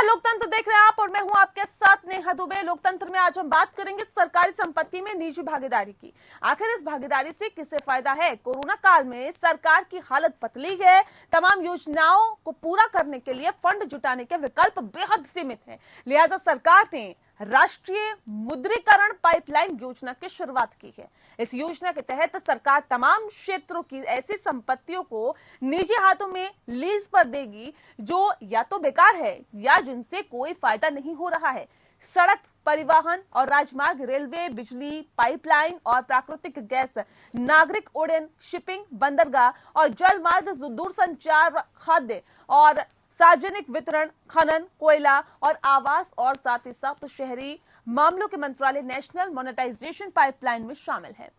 लोकतंत्र देख रहे हैं आप और मैं हूं आपके साथ नेहा दुबे। लोकतंत्र में आज हम बात करेंगे सरकारी संपत्ति में निजी भागीदारी की। आखिर इस भागीदारी से किसे फायदा है? कोरोना काल में सरकार की हालत पतली है। तमाम योजनाओं को पूरा करने के लिए फंड जुटाने के विकल्प बेहद सीमित हैं। लिहाजा सरकार ने राष्ट्रीय मुद्रीकरण पाइपलाइन योजना की शुरुआत की है। इस योजना के तहत सरकार तमाम क्षेत्रों की ऐसी संपत्तियों को निजी हाथों में लीज पर देगी जो या तो बेकार है या जिनसे कोई फायदा नहीं हो रहा है। सड़क परिवहन और राजमार्ग, रेलवे, बिजली, पाइपलाइन और प्राकृतिक गैस, नागरिक उड्डयन, शिपिंग, बंदरगाह और जल मार्ग, दूरसंचार, खाद्य और सार्वजनिक वितरण, खनन, कोयला और आवास और साथ ही साथ शहरी मामलों के मंत्रालय नेशनल मोनेटाइजेशन पाइपलाइन में शामिल है।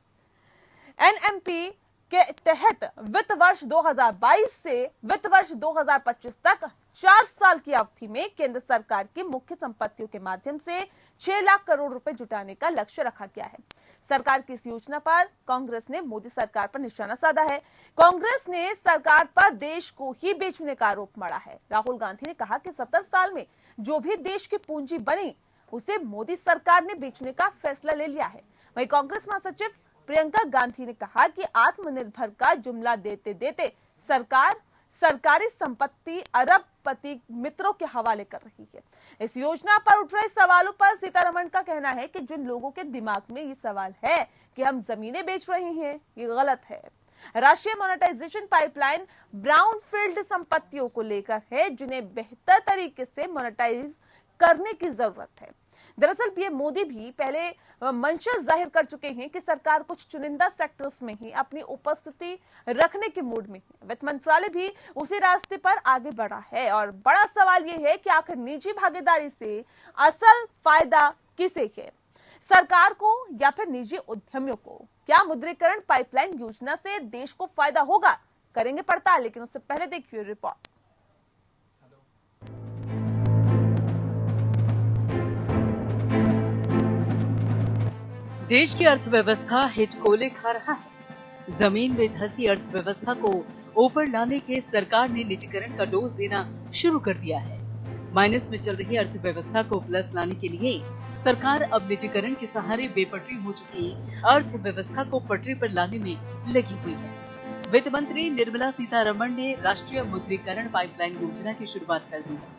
एनएमपी के तहत वित्त वर्ष 2022 से वित्त वर्ष 2025 तक 4 साल की अवधि में केंद्र सरकार की मुख्य संपत्तियों के माध्यम से 6 लाख करोड़ रुपए जुटाने का लक्ष्य रखा गया है। सरकार की इस योजना पर कांग्रेस ने मोदी सरकार पर निशाना साधा है। कांग्रेस ने सरकार पर देश को ही बेचने का आरोप मढ़ा है। राहुल गांधी ने कहा कि 70 साल में जो भी देश की पूंजी बनी उसे मोदी सरकार ने बेचने का फैसला ले लिया है। वहीं कांग्रेस महासचिव प्रियंका गांधी ने कहा कि आत्मनिर्भर का जुमला देते देते सरकार सरकारी संपत्ति अरबपति मित्रों के हवाले कर रही है। इस योजना पर उठ रहे सवालों पर सीतारमण का कहना है कि जिन लोगों के दिमाग में ये सवाल है कि हम जमीनें बेच रहे हैं, ये गलत है। राष्ट्रीय मोनेटाइजेशन पाइपलाइन ब्राउनफील्ड संपत्तियों को लेकर है जिन्हें बेहतर तरीके से मोनेटाइज करने की जरूरत है। दरअसल पीएम मोदी भी पहले मंशा जाहिर कर चुके हैं कि सरकार कुछ चुनिंदा सेक्टर्स में ही अपनी उपस्थिति रखने के मूड में है। वित्त मंत्रालय भी उसी रास्ते पर आगे बढ़ा है और बड़ा सवाल यह है कि आखिर निजी भागीदारी से असल फायदा किसे है, सरकार को या फिर निजी उद्यमियों को? क्या मुद्रीकरण पाइपलाइन योजना से देश को फायदा होगा? करेंगे पड़ताल, लेकिन उससे पहले देखिए रिपोर्ट। देश की अर्थव्यवस्था हिचकोले खा रहा है। जमीन में धंसी अर्थव्यवस्था को ऊपर लाने के सरकार ने निजीकरण का डोज देना शुरू कर दिया है। माइनस में चल रही अर्थव्यवस्था को प्लस लाने के लिए सरकार अब निजीकरण के सहारे बेपटरी हो चुकी अर्थव्यवस्था को पटरी पर लाने में लगी हुई है। वित्त मंत्री निर्मला सीतारमण ने राष्ट्रीय मुद्रीकरण पाइपलाइन योजना की शुरुआत कर दी है।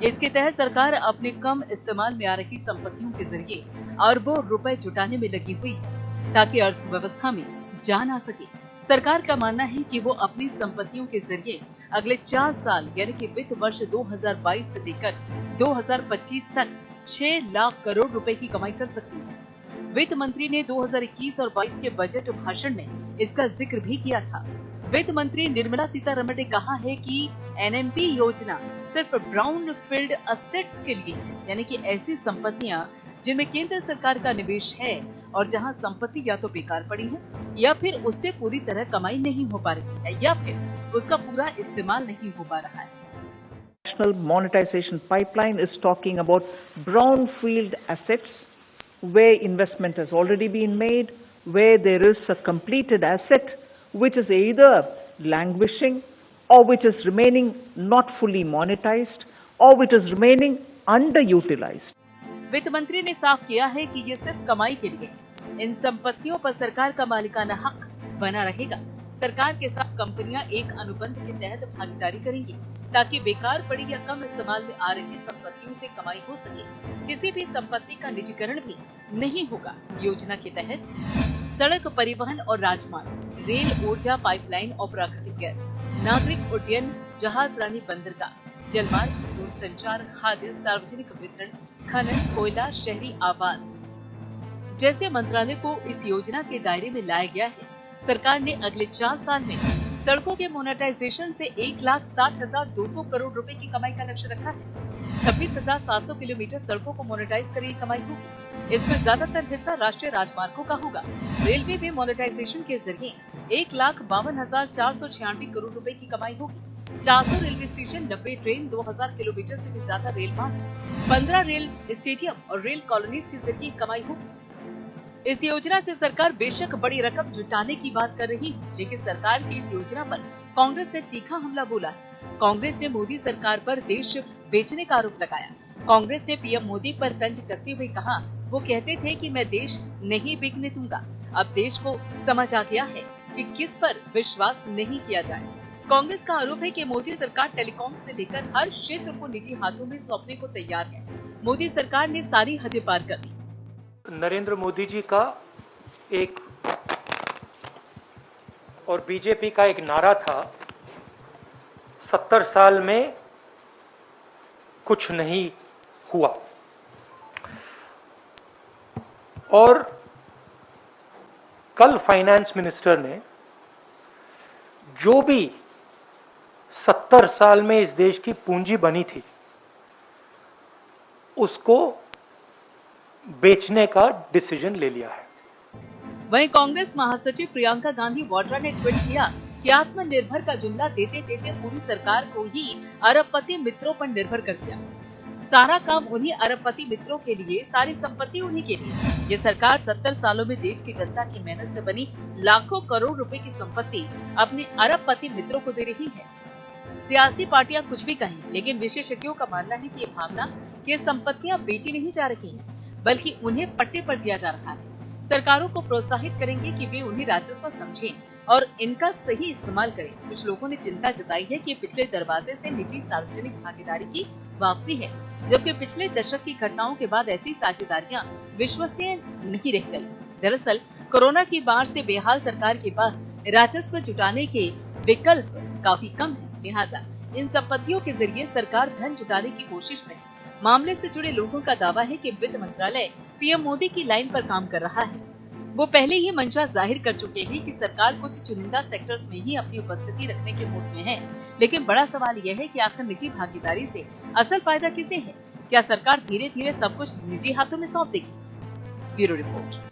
इसके तहत सरकार अपने कम इस्तेमाल में आ रही संपत्तियों के जरिए अरबों रुपए जुटाने में लगी हुई है ताकि अर्थव्यवस्था में जान आ सके। सरकार का मानना है कि वो अपनी संपत्तियों के जरिए अगले 4 साल यानी कि वित्त वर्ष 2022 से लेकर 2025 तक 6 लाख करोड़ रुपए की कमाई कर सकती है। वित्त मंत्री ने 2021 और 22 के बजट भाषण में इसका जिक्र भी किया था। वित्त मंत्री निर्मला सीतारमण ने कहा है कि एनएमपी योजना सिर्फ ब्राउन फील्ड असेट्स के लिए है, यानी कि ऐसी संपत्तियां जिनमें केंद्र सरकार का निवेश है और जहां संपत्ति या तो बेकार पड़ी है या फिर उससे पूरी तरह कमाई नहीं हो पा रही है या फिर उसका पूरा इस्तेमाल नहीं हो पा रहा है। National monetization pipeline is talking about brownfield assets where investment has already been made, where there is a completed asset which is either languishing or which is remaining not fully monetized or which is remaining underutilized. वित्त मंत्री ने साफ किया है कि ये सिर्फ कमाई के लिए इन संपत्तियों पर सरकार का मालिकाना हक बना रहेगा। सरकार के साथ कंपनियां एक अनुबंध के तहत भागीदारी करेंगी ताकि बेकार पड़ी या कम इस्तेमाल में आ रही संपत्तियों से कमाई हो सके। किसी भी संपत्ति का निजीकरण भी नहीं होगा। योजना के तहत सड़क परिवहन और राजमार्ग, रेल, ऊर्जा, पाइपलाइन और प्राकृतिक गैस, नागरिक उड्डयन, जहाज रानी बंदरगाह, जलमार्ग, दूरसंचार, खाद्य, सार्वजनिक वितरण, खनन, कोयला, शहरी आवास जैसे मंत्रालय को इस योजना के दायरे में लाया गया है। सरकार ने अगले 4 साल में सड़कों के मोनेटाइजेशन से 1,60,200 करोड़ रुपए की कमाई का लक्ष्य रखा है। 26,700 किलोमीटर सड़कों को मोनेटाइज कर ये कमाई होगी। इसमें ज्यादातर हिस्सा राष्ट्रीय राजमार्गों का होगा। रेलवे में मोनेटाइजेशन के जरिए 1,52,496 करोड़ रुपए की कमाई होगी। 400 रेलवे स्टेशन, 90 ट्रेन, 2000 किलोमीटर से भी ज्यादा रेल मार्ग, 15 रेल स्टेडियम और रेल कॉलोनीज के जरिए कमाई होगी। इस योजना से सरकार बेशक बड़ी रकम जुटाने की बात कर रही है, लेकिन सरकार की इस योजना पर कांग्रेस ने तीखा हमला बोला है। कांग्रेस ने मोदी सरकार पर देश बेचने का आरोप लगाया। कांग्रेस ने पीएम मोदी पर तंज कसते हुए कहा, वो कहते थे कि मैं देश नहीं बिकने दूंगा। अब देश को समझ आ गया है कि किस पर विश्वास नहीं किया जाए। कांग्रेस का आरोप है कि मोदी सरकार टेलीकॉम से लेकर हर क्षेत्र को निजी हाथों में सौंपने को तैयार है। मोदी सरकार ने सारी हदें पार कर दी। नरेंद्र मोदी जी का एक और बीजेपी का एक नारा था, 70 साल में कुछ नहीं हुआ। और कल फाइनेंस मिनिस्टर ने जो भी 70 साल में इस देश की पूंजी बनी थी उसको बेचने का डिसीजन ले लिया है। वहीं कांग्रेस महासचिव प्रियंका गांधी वाड्रा ने ट्वीट किया कि आत्मनिर्भर का जुमला देते देते पूरी सरकार को ही अरबपति मित्रों पर निर्भर कर दिया। सारा काम उन्हीं अरबपति मित्रों के लिए, सारी संपत्ति उन्हीं के लिए। ये सरकार 70 सालों में देश की जनता की मेहनत से बनी लाखों करोड़ रुपए की संपत्ति अपने अरबपति मित्रों को दे रही है। सियासी पार्टियां कुछ भी कहें, लेकिन विशेषज्ञों का मानना है कि ये भावना कि ये संपत्तियां बेची नहीं जा रही हैं, बल्कि उन्हें पट्टे पर दिया जा रहा है। सरकारों को प्रोत्साहित करेंगे कि वे उन्हें राजस्व समझें और इनका सही इस्तेमाल करें। कुछ लोगों ने चिंता जताई है कि पिछले दरवाजे से निजी सार्वजनिक भागीदारी की वापसी है, जबकि पिछले दशक की घटनाओं के बाद ऐसी साझेदारियां विश्वसनीय नहीं रह गई। दरअसल कोरोना की मार से बेहाल सरकार के पास राजस्व जुटाने के विकल्प काफी कम है। लिहाजा इन संपत्तियों के जरिए सरकार धन जुटाने की कोशिश में है। मामले से जुड़े लोगों का दावा है कि वित्त मंत्रालय पीएम मोदी की लाइन पर काम कर रहा है। वो पहले ही मंशा जाहिर कर चुके हैं कि सरकार कुछ चुनिंदा सेक्टर्स में ही अपनी उपस्थिति रखने के मूड में है। लेकिन बड़ा सवाल यह है कि आखिर निजी भागीदारी से असल फायदा किसे है? क्या सरकार धीरे धीरे सब कुछ निजी हाथों में सौंप देगी? Bureau report.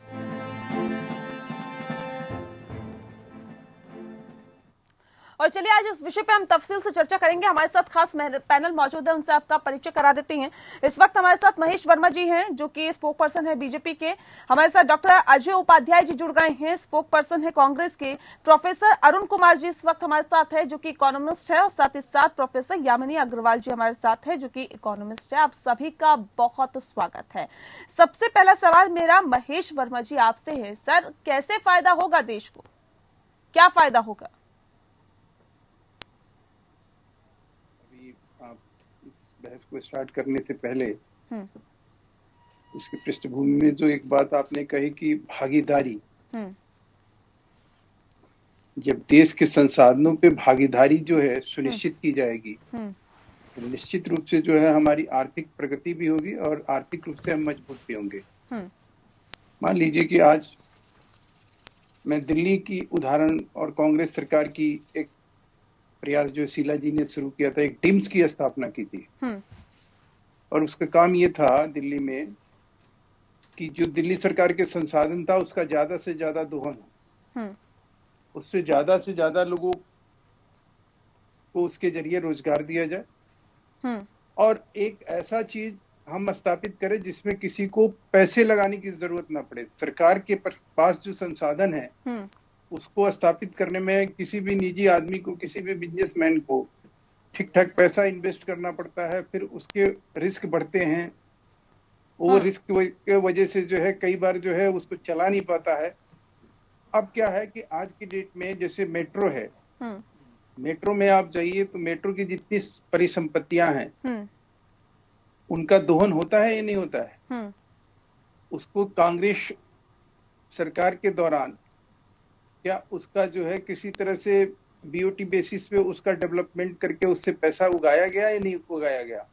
और चलिए आज इस विषय पे हम तफसील से चर्चा करेंगे। हमारे साथ खास पैनल मौजूद है, उनसे आपका परिचय करा देते हैं। इस वक्त हमारे साथ महेश वर्मा जी हैं, जो कि स्पोक पर्सन है बीजेपी के। हमारे साथ डॉक्टर अजय उपाध्याय जी जुड़ गए हैं, स्पोक पर्सन है कांग्रेस के। प्रोफेसर अरुण कुमार जी इस वक्त हमारे साथ है, जो कि इकोनॉमिस्ट है, और साथ ही साथ प्रोफेसर यामिनी अग्रवाल जी हमारे साथ है, जो कि इकोनॉमिस्ट है। आप सभी का बहुत स्वागत है। सबसे पहला सवाल मेरा महेश वर्मा जी आपसे है। सर, कैसे फायदा होगा देश को, क्या फायदा होगा? बहस को स्टार्ट करने से पहले इसकी पृष्ठभूमि में जो एक बात आपने कही कि भागीदारी, जब देश के संसाधनों पे भागीदारी जो है सुनिश्चित की जाएगी तो निश्चित रूप से जो है हमारी आर्थिक प्रगति भी होगी और आर्थिक रूप से हम मजबूत भी होंगे। मान लीजिए कि आज मैं दिल्ली की उदाहरण और कांग्रेस सरकार की एक प्रयास जो शीला जी ने शुरू किया था, एक टीम्स की स्थापना की थी और उसका काम ये था दिल्ली में कि जो दिल्ली सरकार के संसाधन था उसका ज्यादा से ज्यादा दोहन हो, उससे ज्यादा लोगों को उसके जरिए रोजगार दिया जाए और एक ऐसा चीज हम स्थापित करें जिसमें किसी को पैसे लगाने की जरूरत ना पड़े। सरकार के पास जो संसाधन है उसको स्थापित करने में किसी भी निजी आदमी को, किसी भी बिजनेसमैन को ठीक ठाक पैसा इन्वेस्ट करना पड़ता है, फिर उसके रिस्क बढ़ते हैं। वो रिस्क के वजह से जो है कई बार जो है उसको चला नहीं पाता है। अब क्या है कि आज की डेट में जैसे मेट्रो है, मेट्रो में आप जाइए तो मेट्रो की जितनी परिसंपत्तियां हैं उनका दोहन होता है या नहीं होता है? उसको कांग्रेस सरकार के दौरान क्या उसका जो है किसी तरह से बीओटी बेसिस पे उसका डेवलपमेंट करके उससे पैसा उगाया गया या नहीं उगाया गया?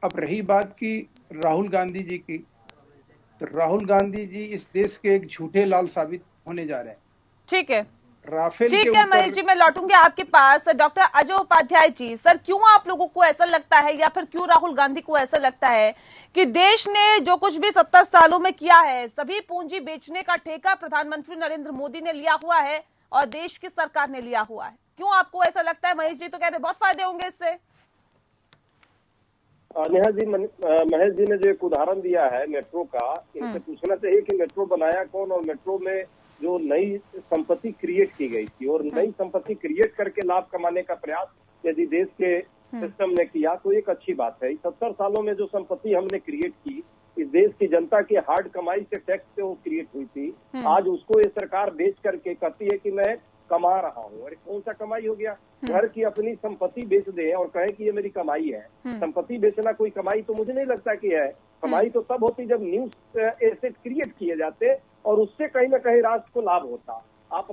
अब रही बात की राहुल गांधी जी की, तो राहुल गांधी जी इस देश के एक झूठे लाल साबित होने जा रहे हैं। ठीक है, राफेल के ठीक है महेश जी, मैं लौटूंगी आपके पास। डॉक्टर अजय उपाध्याय जी, सर क्यों आप लोगों को ऐसा लगता है या फिर क्यों राहुल गांधी को ऐसा लगता है कि देश ने जो कुछ भी 70 सालों में किया है, सभी पूंजी बेचने का ठेका प्रधानमंत्री नरेंद्र मोदी ने लिया हुआ है और देश की सरकार ने लिया हुआ है? क्यों आपको ऐसा लगता है? महेश जी तो कह रहे बहुत फायदे होंगे इससे। नेहा जी, महेश जी ने जो एक उदाहरण दिया है मेट्रो का, इनसे पूछना चाहिए कि मेट्रो बनाया कौन और मेट्रो में जो नई संपत्ति क्रिएट की गई थी और नई संपत्ति क्रिएट करके लाभ कमाने का प्रयास यदि देश के सिस्टम ने किया तो एक अच्छी बात है। 70 सालों में जो संपत्ति हमने क्रिएट की, इस देश की जनता की हार्ड कमाई से, टैक्स से वो क्रिएट हुई थी, आज उसको ये सरकार बेच करके कहती है कि मैं कमा रहा हूँ। अरे कौन सा कमाई हो गया? घर की अपनी संपत्ति बेच दे और कहे कि ये मेरी कमाई है। संपत्ति बेचना कोई कमाई तो मुझे नहीं लगता कि है। कमाई तो तब होती जब न्यू एसेट क्रिएट किए जाते और उससे कहीं ना कहीं राष्ट्र को लाभ होता। आप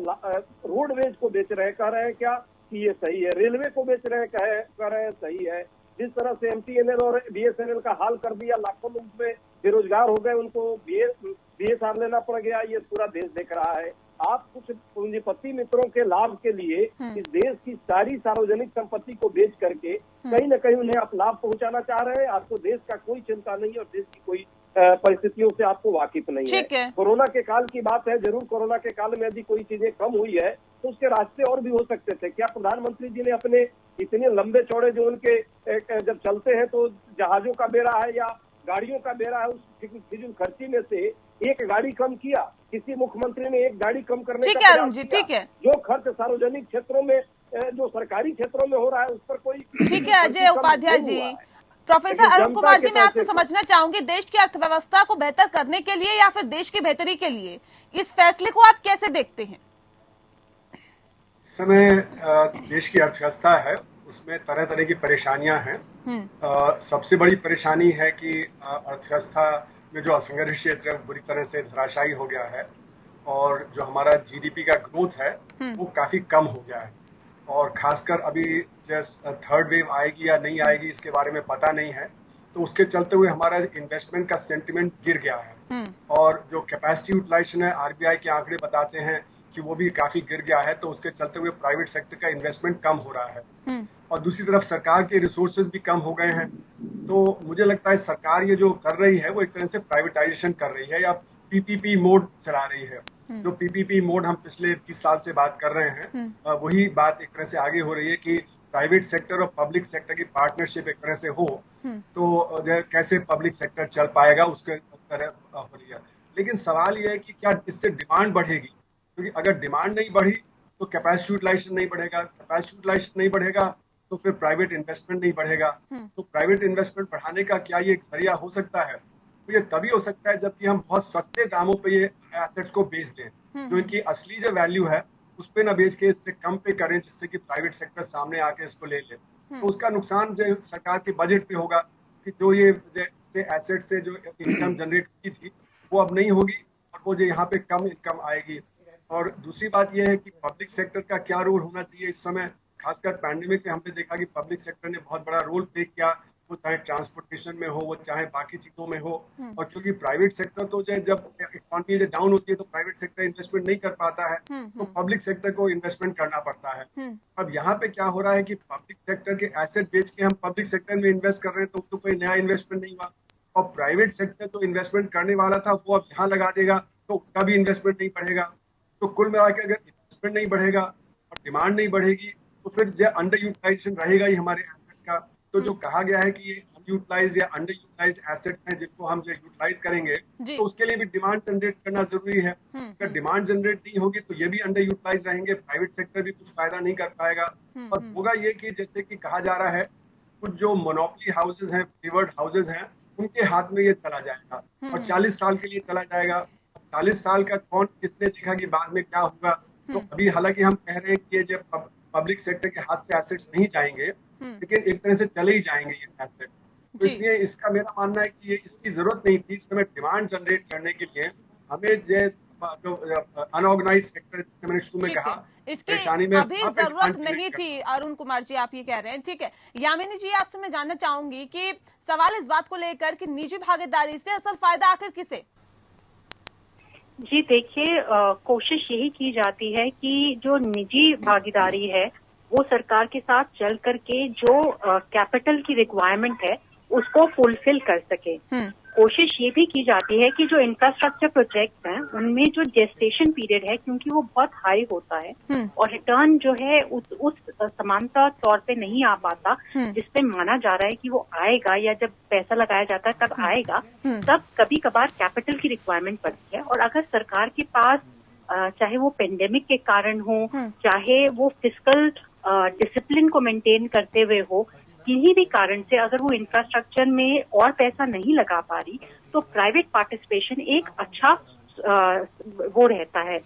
रोडवेज को बेच रहे हैं, कह रहे हैं क्या कि ये सही है? रेलवे को बेच रहे हैं, कह रहे हैं सही है। जिस तरह से MTNL और BSNL का हाल कर दिया, लाखों लोग में बेरोजगार हो गए, उनको BSR लेना पड़ गया, ये पूरा देश देख रहा है। आप कुछ पूंजीपति मित्रों के लाभ के लिए इस देश की सारी सार्वजनिक संपत्ति को बेच करके कहीं न कहीं उन्हें आप लाभ पहुंचाना चाह रहे हैं। आपको देश का कोई चिंता नहीं और देश की कोई परिस्थितियों से आपको वाकिफ नहीं है। कोरोना के काल की बात है, जरूर कोरोना के काल में यदि कोई चीजें कम हुई है तो उसके रास्ते और भी हो सकते थे। क्या प्रधानमंत्री जी ने अपने इतने लंबे चौड़े जो उनके जब चलते हैं तो जहाजों का बेड़ा है या गाड़ियों का बेड़ा है, उस फिजूल खर्ची में से एक गाड़ी कम किया? किसी मुख्यमंत्री ने एक गाड़ी कम करने का अरुण जी, ठीक है। जो खर्च सार्वजनिक क्षेत्रों में, जो सरकारी क्षेत्रों में हो रहा है उस पर कोई, ठीक है अजय उपाध्याय जी। प्रोफेसर अरुण कुमार जी, मैं आपसे समझना चाहूंगी, देश की अर्थव्यवस्था को बेहतर करने के लिए या फिर देश की बेहतरी के लिए इस फैसले को आप कैसे देखते हैं? समय देश की अर्थव्यवस्था है, उसमें तरह तरह की परेशानियां हैं। सबसे बड़ी परेशानी है कि अर्थव्यवस्था में जो असंगठित क्षेत्र बुरी तरह से धराशायी हो गया है और जो हमारा GDP का ग्रोथ है वो काफी कम हो गया है। और खासकर अभी जैसे थर्ड वेव आएगी या नहीं आएगी इसके बारे में पता नहीं है, तो उसके चलते हुए हमारा इन्वेस्टमेंट का सेंटिमेंट गिर गया है। और जो कैपेसिटी यूटिलाइजेशन है, RBI के आंकड़े बताते हैं कि वो भी काफी गिर गया है, तो उसके चलते हुए प्राइवेट सेक्टर का इन्वेस्टमेंट कम हो रहा है। और दूसरी तरफ सरकार के रिसोर्सेज भी कम हो गए हैं। तो मुझे लगता है सरकार ये जो कर रही है वो एक तरह से प्राइवेटाइजेशन कर रही है या PPP मोड चला रही है। जो PPP मोड हम पिछले 20 साल से बात कर रहे हैं, वही बात एक तरह से आगे हो रही है कि प्राइवेट सेक्टर और पब्लिक सेक्टर की पार्टनरशिप एक तरह से हो तो कैसे पब्लिक सेक्टर चल पाएगा, उसके तरह हो रही है। लेकिन सवाल ये है कि क्या इससे डिमांड बढ़ेगी? क्योंकि अगर डिमांड नहीं बढ़ी तो कैपेसिटी यूटिलाइजेशन नहीं बढ़ेगा, कैपेसिटी यूटिलाइजेशन नहीं बढ़ेगा तो फिर प्राइवेट इन्वेस्टमेंट नहीं बढ़ेगा। तो प्राइवेट इन्वेस्टमेंट बढ़ाने का क्या ये एक जरिया हो सकता है? तो ये तभी हो सकता है जबकि हम बहुत सस्ते दामों पे ये एसेट्स को बेच दें, जो इनकी असली जो वैल्यू है उस पे ना बेच के इससे कम पे करें, जिससे कि प्राइवेट सेक्टर सामने आके इसको ले ले। तो उसका नुकसान जो सरकार के बजट पे होगा कि जो ये इससे एसेट से जो इनकम जनरेट की थी वो अब नहीं होगी और वो जो यहाँ पे कम इनकम आएगी। और दूसरी बात यह है कि पब्लिक सेक्टर का क्या रोल होना चाहिए इस समय, खासकर पैंडेमिक में हमने देखा कि पब्लिक सेक्टर ने बहुत बड़ा रोल प्ले किया, वो चाहे ट्रांसपोर्टेशन में हो, वो चाहे बाकी चीजों में हो। और क्योंकि प्राइवेट सेक्टर तो जब इकोनॉमी डाउन होती है तो प्राइवेट सेक्टर इन्वेस्टमेंट नहीं कर पाता है, तो पब्लिक सेक्टर को इन्वेस्टमेंट करना पड़ता है। अब यहाँ पे क्या हो रहा है कि पब्लिक सेक्टर के एसेट बेच के हम पब्लिक सेक्टर में इन्वेस्ट कर रहे हैं तो कोई नया इन्वेस्टमेंट नहीं हुआ। और प्राइवेट सेक्टर तो इन्वेस्टमेंट करने वाला था वो अब यहाँ लगा देगा तो कभी इन्वेस्टमेंट नहीं बढ़ेगा। तो कुल मिलाकर अगर इन्वेस्टमेंट नहीं बढ़ेगा और डिमांड नहीं बढ़ेगी तो फिर जो अंडर यूटिलाइजेशन रहेगा ही हमारे एसेट्स का। तो जो कहा गया है कि ये अनयूटिलाइज्ड या अंडर यूटिलाइज्ड एसेट्स हैं जिनको हम जो यूटिलाइज करेंगे तो उसके लिए भी डिमांड जनरेट करना जरूरी है। अगर डिमांड जनरेट नहीं होगी तो ये भी अंडर यूटिलाइज रहेंगे, प्राइवेट सेक्टर भी कुछ फायदा नहीं कर पाएगा। और होगा ये कि जैसे कि कहा जा रहा है कुछ जो मोनोपोली हाउसेज हैं, फेवर्ड हाउसेज हैं, उनके हाथ में ये चला जाएगा और 40 साल के लिए चला जाएगा। 40 साल का कौन किसने देखा कि बाद में क्या होगा। तो अभी हालांकि हम कह रहे हैं कि जब पब्लिक सेक्टर के हाथ से एसेट्स नहीं जाएंगे लेकिन एक तरह से चले ही जाएंगे ये एसेट्स। तो इसलिए इसका मेरा मानना है कि ये इसकी जरूरत नहीं थी। इस समय डिमांड जनरेट करने के लिए हमें जो अनऑर्गेनाइज सेक्टर जिसे मैंने शुरू में कहा इसकी में अभी जरूरत नहीं थी। अरुण कुमार जी आप ये कह रहे हैं, ठीक है। यामिनी जी आपसे मैं जानना चाहूंगी कि सवाल इस बात को लेकर कि निजी भागीदारी से असल फायदा आखिर किसे? जी देखिए, कोशिश यही की जाती है कि जो निजी भागीदारी है वो सरकार के साथ चल करके जो कैपिटल की रिक्वायरमेंट है उसको फुलफिल कर सके। कोशिश ये भी की जाती है कि जो इंफ्रास्ट्रक्चर प्रोजेक्ट्स हैं उनमें जो जेस्टेशन पीरियड है क्योंकि वो बहुत हाई होता है और रिटर्न जो है उस समानता तौर पे नहीं आ पाता जिसपे माना जा रहा है कि वो आएगा या जब पैसा लगाया जाता है तब आएगा, तब कभी कभार कैपिटल की रिक्वायरमेंट पड़ती है। और अगर सरकार के पास चाहे वो पेंडेमिक के कारण हो, चाहे वो फिस्कल डिसिप्लिन को मेंटेन करते हुए हो, किन्हीं भी कारण से अगर वो इंफ्रास्ट्रक्चर में और पैसा नहीं लगा पा रही, तो प्राइवेट पार्टिसिपेशन एक अच्छा वो रहता है,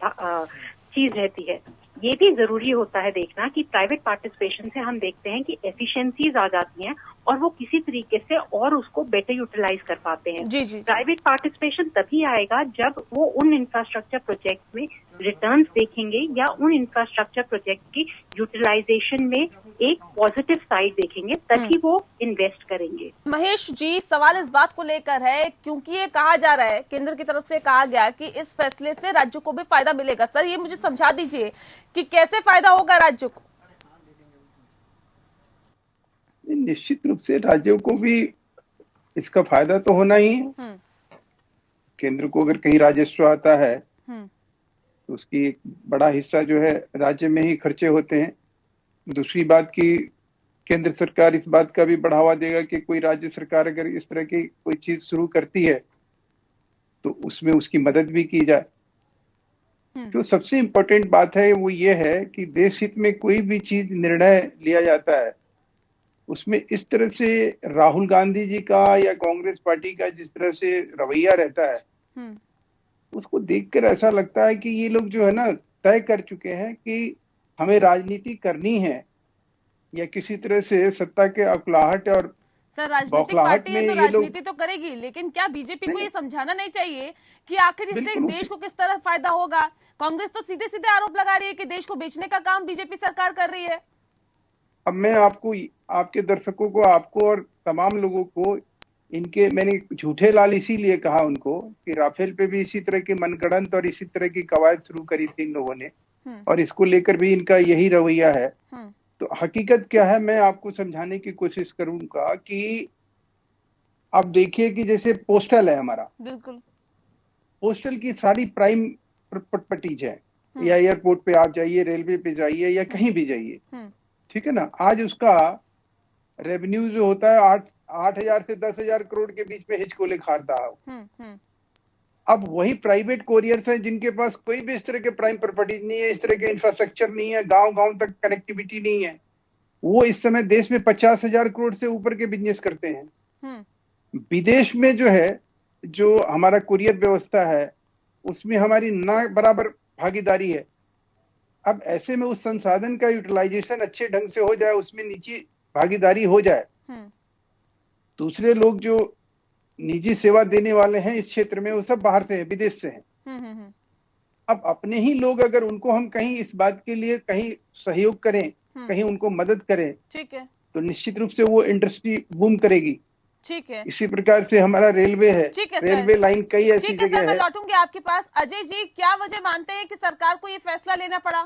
चीज रहती है। ये भी जरूरी होता है देखना कि प्राइवेट पार्टिसिपेशन से हम देखते हैं कि एफिशिएंसीज आ जाती हैं और वो किसी तरीके से और उसको बेटर यूटिलाइज कर पाते हैं। जी जी। प्राइवेट पार्टिसिपेशन तभी आएगा जब वो उन इंफ्रास्ट्रक्चर प्रोजेक्ट में रिटर्न्स देखेंगे या उन इंफ्रास्ट्रक्चर प्रोजेक्ट की यूटिलाइजेशन में एक पॉजिटिव साइड देखेंगे, तभी वो इन्वेस्ट करेंगे। महेश जी, सवाल इस बात को लेकर है क्योंकि ये कहा जा रहा है, केंद्र की तरफ से कहा गया कि इस फैसले से राज्यों को भी फायदा मिलेगा। सर, ये मुझे समझा दीजिए कि कैसे फायदा होगा राज्यों को? निश्चित रूप से राज्यों को भी इसका फायदा तो होना ही है। केंद्र को अगर कहीं राजस्व आता है तो उसकी एक बड़ा हिस्सा जो है राज्य में ही खर्चे होते हैं। दूसरी बात की केंद्र सरकार इस बात का भी बढ़ावा देगा कि कोई राज्य सरकार अगर इस तरह की कोई चीज शुरू करती है तो उसमें उसकी मदद भी की जाए। तो सबसे इम्पोर्टेंट बात है वो ये है कि देश हित में कोई भी चीज निर्णय लिया जाता है उसमें इस तरह से राहुल गांधी जी का या कांग्रेस पार्टी का जिस तरह से रवैया रहता है उसको देखकर ऐसा लगता है कि ये लोग जो है ना तय कर चुके हैं कि हमें राजनीति करनी है या किसी तरह से सत्ता के अकुलाहट और सर, राजनीतिक पार्टी है तो राजनीति तो करेगी, लेकिन क्या बीजेपी को ये समझाना नहीं चाहिए कि आखिर इससे देश को किस तरह फायदा होगा? कांग्रेस तो सीधे सीधे आरोप लगा रही है कि देश को बेचने का काम बीजेपी सरकार कर रही है। अब मैं आपको, आपके दर्शकों को, आपको और तमाम लोगों को इनके, मैंने झूठे लाल इसीलिए कहा उनको कि राफेल पे भी इसी तरह की मनगढ़ंत और इसी तरह की कवायद शुरू करी थी इन लोगों ने और इसको लेकर भी इनका यही रवैया है। तो हकीकत क्या है मैं आपको समझाने की कोशिश करूंगा कि आप देखिए कि जैसे पोस्टल है हमारा, बिल्कुल पोस्टल की सारी प्राइम प्रॉपर्टीज है, या एयरपोर्ट पे आप जाइए, रेलवे पे जाइए या कहीं भी जाइए, ठीक है ना। आज उसका रेवेन्यू जो होता है 8,000 से 10,000 करोड़ के बीच में हिचकोले खाता है। अब वही प्राइवेट कोरियर्स हैं जिनके पास कोई भी इस तरह के प्राइम प्रॉपर्टीज नहीं है, इस तरह के इंफ्रास्ट्रक्चर नहीं है, गांव-गांव तक कनेक्टिविटी नहीं है, वो इस समय देश में 50,000 करोड़ से ऊपर के बिजनेस करते हैं। विदेश में जो है, जो हमारा कुरियर व्यवस्था है उसमें हमारी ना बराबर भागीदारी है। अब ऐसे में उस संसाधन का यूटिलाइजेशन अच्छे ढंग से हो जाए, उसमें निजी भागीदारी हो जाए, दूसरे लोग जो निजी सेवा देने वाले हैं इस क्षेत्र में वो सब बाहर से हैं, विदेश से हैं। अब अपने ही लोग अगर उनको हम कहीं इस बात के लिए कहीं सहयोग करें, कहीं उनको मदद करें, ठीक है, तो निश्चित रूप से वो इंडस्ट्री बूम करेगी। ठीक है, इसी प्रकार से हमारा रेलवे है, रेलवे लाइन कई ऐसी जगह है। मैं लौटूंगी आपके पास। अजय जी, क्या वजह मानते हैं कि सरकार को ये फैसला लेना पड़ा?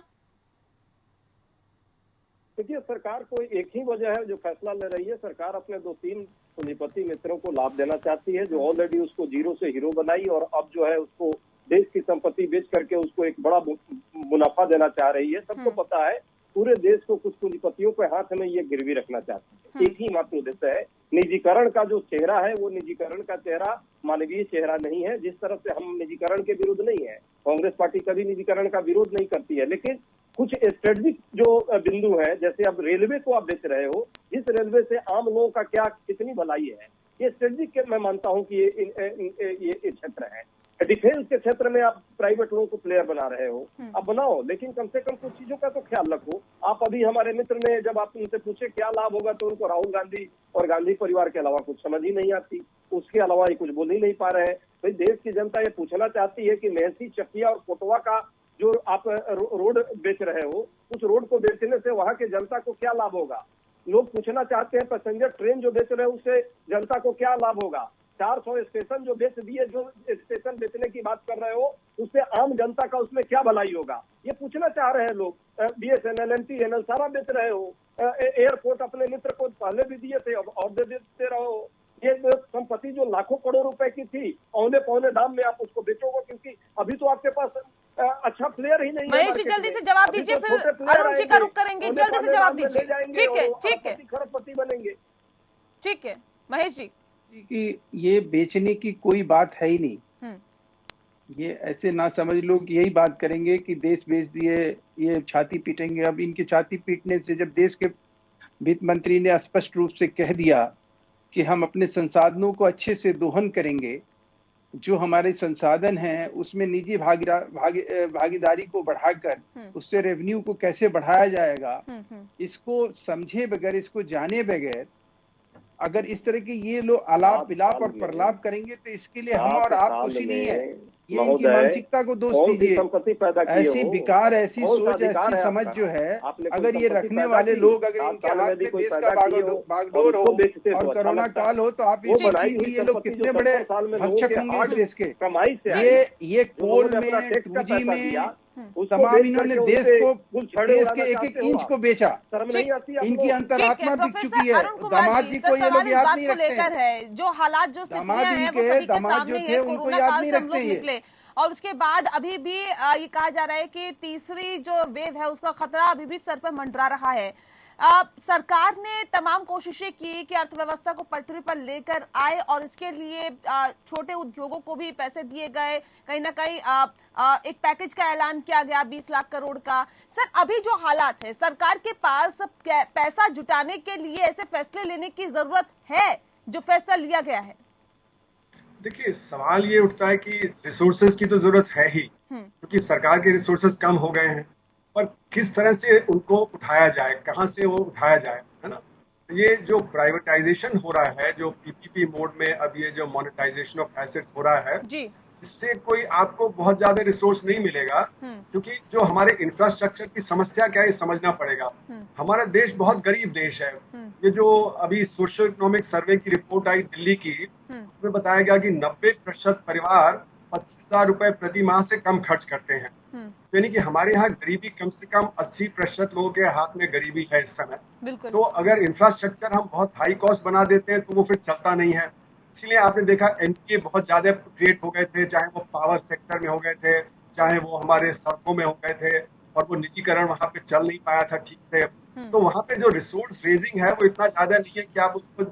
देखिए, सरकार को एक ही वजह है जो फैसला ले रही है। सरकार अपने 2-3 पूंजीपति मित्रों को लाभ देना चाहती है जो ऑलरेडी उसको जीरो से हीरो बनाई और अब जो है उसको देश की संपत्ति बेच करके उसको एक बड़ा मुनाफा देना चाह रही है। सबको पता है, पूरे देश को कुछ पूंजीपतियों के हाथ में ये गिरवी रखना चाहती है। एक ही मात्र उद्देश्य है। निजीकरण का जो चेहरा है वो निजीकरण का चेहरा मानवीय चेहरा नहीं है। जिस तरह से हम निजीकरण के विरुद्ध नहीं है, कांग्रेस पार्टी कभी निजीकरण का विरोध नहीं करती है, लेकिन कुछ स्ट्रेटेजिक जो बिंदु है, जैसे अब रेलवे को आप बेच रहे हो, इस रेलवे से आम लोगों का क्या कितनी भलाई है, ये स्ट्रेटेजिक मैं मानता हूँ कि ये क्षेत्र है। डिफेंस के क्षेत्र में आप प्राइवेट लोगों को प्लेयर बना रहे हो, आप बनाओ, लेकिन कम से कम कुछ चीजों का तो ख्याल रखो। आप अभी हमारे मित्र ने जब आप उनसे पूछे क्या लाभ होगा तो उनको राहुल गांधी और गांधी परिवार के अलावा कुछ समझ ही नहीं आती, उसके अलावा ये कुछ बोल ही नहीं पा रहे हैं। भाई, देश की जनता ये पूछना चाहती है कि मेहसी, चकिया और कोटवा का जो आप रोड बेच रहे हो, उस रोड को बेचने से वहां के जनता को क्या लाभ होगा। लोग पूछना चाहते हैं पैसेंजर ट्रेन जो बेच रहे हो उससे जनता को क्या लाभ होगा। 400 स्टेशन जो बेच दिए, जो स्टेशन बेचने की बात कर रहे हो, उससे आम जनता का उसमें क्या भलाई होगा, ये पूछना चाह रहे हैं लोग। BSNL, MTNL सारा बेच रहे हो, एयरपोर्ट अपने मित्र को पहले भी दिए थे, अब और दे देते रहो। ये संपत्ति जो लाखों करोड़ रुपए की थी, औने पौने दाम में आप उसको बेचोगे, क्योंकि अभी तो आपके पास अच्छा प्लेयर ही नहीं है। महेश जी, जल्दी से जवाब दीजिए, फिर अरुण जी का रुख करेंगे। जल्दी से जवाब दीजिए। ठीक है, ठीक है, खरबपति बनेंगे। ठीक है महेश जी, कि ये बेचने की कोई बात है ही नहीं। ये ऐसे ना समझ लोग यही बात करेंगे कि देश बेच दिए, ये छाती पीटेंगे। अब इनकी छाती पीटने से, जब देश के वित्त मंत्री ने स्पष्ट रूप से कह दिया कि हम अपने संसाधनों को अच्छे से दोहन करेंगे। जो हमारे संसाधन हैं उसमें निजी भागीदारी को बढ़ाकर उससे रेवेन्यू को कैसे बढ़ाया जाएगा, इसको समझे बगैर, इसको जाने बगैर अगर इस तरह के ये लोग आलाप विलाप और प्रलाप करेंगे तो इसके लिए हम और आप खुशी नहीं है। ये इनकी मानसिकता को दोष दीजिए। ऐसी विकार, ऐसी सोच, ऐसी समझ जो है, अगर ये रखने वाले लोग, अगर इनके हाथ में देश का बागडोर हो और कोरोना काल हो, तो आप ये देखिए कि ये लोग कितने बड़े भक्षक होंगे इस देश के। ये कोल में, 2G में तमाम इन्होंने देश के एक एक इंच को बेचा। इनकी अंतरात्मा बिक चुकी है। दामाद जी को ये लोग याद नहीं रखते हैं। जो हालात, जो स्थितियां हैं, वो सभी के सामने है। कोरोना काल से हम लोग निकले और उसके बाद अभी भी ये कहा जा रहा है कि तीसरी जो वेव है उसका खतरा अभी भी सर पर मंडरा रहा है। सरकार ने तमाम कोशिशें की कि अर्थव्यवस्था को पटरी पर लेकर आए और इसके लिए छोटे उद्योगों को भी पैसे दिए गए। कहीं ना कहीं एक पैकेज का ऐलान किया गया 20 लाख करोड़ का। सर, अभी जो हालात है, सरकार के पास पैसा जुटाने के लिए ऐसे फैसले लेने की जरूरत है जो फैसला लिया गया है। देखिए, सवाल ये उठता है कि रिसोर्सेज की तो जरूरत है ही, क्योंकि सरकार के रिसोर्सेज कम हो गए हैं, पर किस तरह से उनको उठाया जाए, कहां से वो उठाया जाए, है ना। ये जो प्राइवेटाइजेशन हो रहा है, जो पीपीपी मोड में अब ये जो मोनेटाइजेशन ऑफ एसेट्स हो रहा है जी, इससे कोई आपको बहुत ज्यादा रिसोर्स नहीं मिलेगा, क्योंकि जो हमारे इंफ्रास्ट्रक्चर की समस्या क्या है समझना पड़ेगा। हमारा देश बहुत गरीब देश है। ये जो अभी सोशियो इकोनॉमिक सर्वे की रिपोर्ट आई दिल्ली की, उसमें बताया गया कि 90% परिवार 25,000 रुपए प्रति माह से कम खर्च करते हैं। यानी कि हमारे यहाँ गरीबी कम से कम 80% लोगों के हाथ में गरीबी है इस समय। तो अगर इंफ्रास्ट्रक्चर हम बहुत हाई कॉस्ट बना देते हैं तो वो फिर चलता नहीं है। इसलिए आपने देखा एनपीए बहुत ज्यादा क्रिएट हो गए थे, चाहे वो पावर सेक्टर में हो गए थे, चाहे वो हमारे सड़कों में हो गए थे, और वो निजीकरण वहां पे चल नहीं पाया था ठीक से। तो वहां पे जो रिसोर्स रेजिंग है वो इतना ज्यादा नहीं है कि आप उसको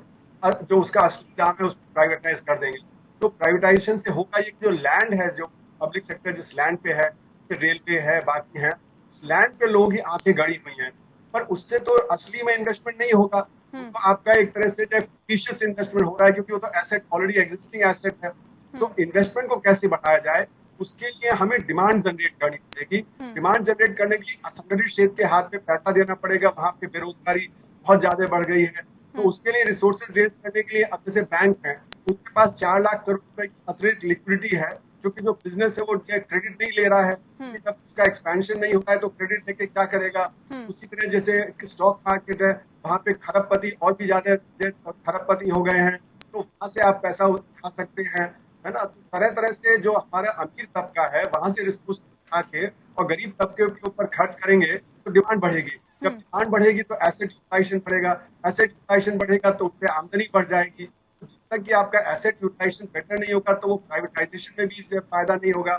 जो उसका असली दाम है उसको प्राइवेटाइज कर देंगे। तो प्राइवेटाइजेशन से होगा ये जो लैंड है, जो पब्लिक सेक्टर जिस लैंड पे है, रेलवे है, बाकी है, उस लैंड पे लोगों की आंखें गड़ी हुई हैं, पर उससे तो असली में इन्वेस्टमेंट नहीं होगा। तो आपका एक तरह से फिक्टिशियस इन्वेस्टमेंट हो रहा है, क्योंकि वो तो एसेट ऑलरेडी एग्जिस्टिंग एसेट है। तो इन्वेस्टमेंट को कैसे बढ़ाया जाए, उसके लिए हमें डिमांड जनरेट करनी पड़ेगी। डिमांड जनरेट करने के लिए असंगठित क्षेत्र के हाथ में पैसा देना पड़ेगा। वहां पे बेरोजगारी बहुत ज्यादा बढ़ गई है, तो उसके लिए रिसोर्सेज रेज करने के लिए अब जैसे बैंक है, उनके पास 4 लाख करोड़ रुपए की अतिरिक्त लिक्विडिटी है, क्योंकि जो बिजनेस है वो क्रेडिट नहीं ले रहा है। जब उसका एक्सपेंशन नहीं होता है तो क्रेडिट लेके क्या करेगा। उसी तरह जैसे स्टॉक मार्केट है, वहां पे खरबपति और भी ज्यादा खरबपति हो गए हैं, तो वहां से आप पैसा उठा सकते हैं, है ना। तो तरह तरह से जो हमारा अमीर तबका है वहां से रिसोर्स उठा के और गरीब तबके के ऊपर खर्च करेंगे तो डिमांड बढ़ेगी। जब डिमांड बढ़ेगी तो एसेट यूटिलाइजेशन बढ़ेगा, एसेट यूटिलाइजेशन बढ़ेगा तो उससे आमदनी बढ़ जाएगी। जब तक कि आपका एसेट यूटिलाइजेशन बेटर नहीं होगा तो वो प्राइवेटाइजेशन में भी फायदा नहीं होगा।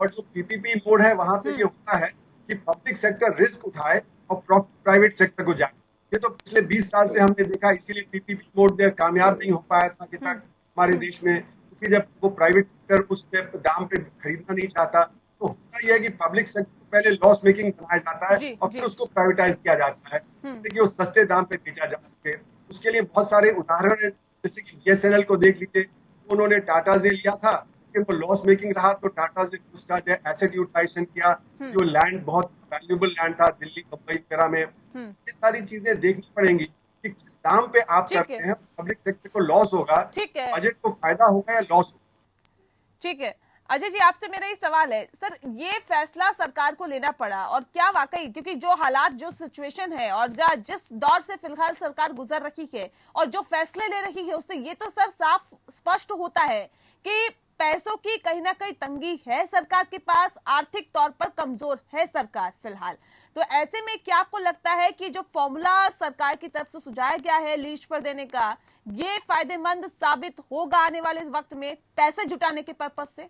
और जो पीपीपी मोड है वहां पे ये होता है कि पब्लिक सेक्टर रिस्क उठाए और प्राइवेट सेक्टर को जाए। ये तो पिछले 20 साल से हमने देखा, इसीलिए पीपीपी मोड कामयाब नहीं हो पाया था अभी तक हमारे देश में, क्योंकि जब वो प्राइवेट सेक्टर उस दाम पे खरीदना नहीं चाहता तो होता यह है कि पब्लिक सेक्टर को पहले लॉस मेकिंग बनाया जाता है और फिर उसको प्राइवेटाइज किया जाता है, जिससे कि वो सस्ते दाम पे बेचा जा सके। उसके लिए बहुत सारे उदाहरण है, जैसे कि बीएसएनएल को देख लीजिए, उन्होंने टाटा ने लिया था, लेकिन वो लॉस मेकिंग रहा तो टाटा ने उसका जो एसेट यूटिलाइजेशन किया। जो लैंड बहुत वैल्यूएबल लैंड था दिल्ली मुंबई वगैरह में, ये सारी चीजें देखनी पड़ेंगी कि किस दाम पे आप करते हैं। पब्लिक सेक्टर को लॉस होगा, बजट को फायदा होगा या लॉस होगा। ठीक है अजय जी, आपसे मेरा ये सवाल है सर, ये फैसला सरकार को लेना पड़ा और क्या वाकई, क्योंकि जो हालात, जो सिचुएशन है और जिस दौर से फिलहाल सरकार गुजर रही है और जो फैसले ले रही है, उससे ये तो सर साफ स्पष्ट होता है कि पैसों की कहीं ना कहीं तंगी है सरकार के पास, आर्थिक तौर पर कमजोर है सरकार फिलहाल। तो ऐसे में क्या आपको लगता है कि जो फॉर्मूला सरकार की तरफ से सुझाया गया है लीज पर देने का, ये फायदेमंद साबित होगा आने वाले इस वक्त में पैसे जुटाने के पर्पज से?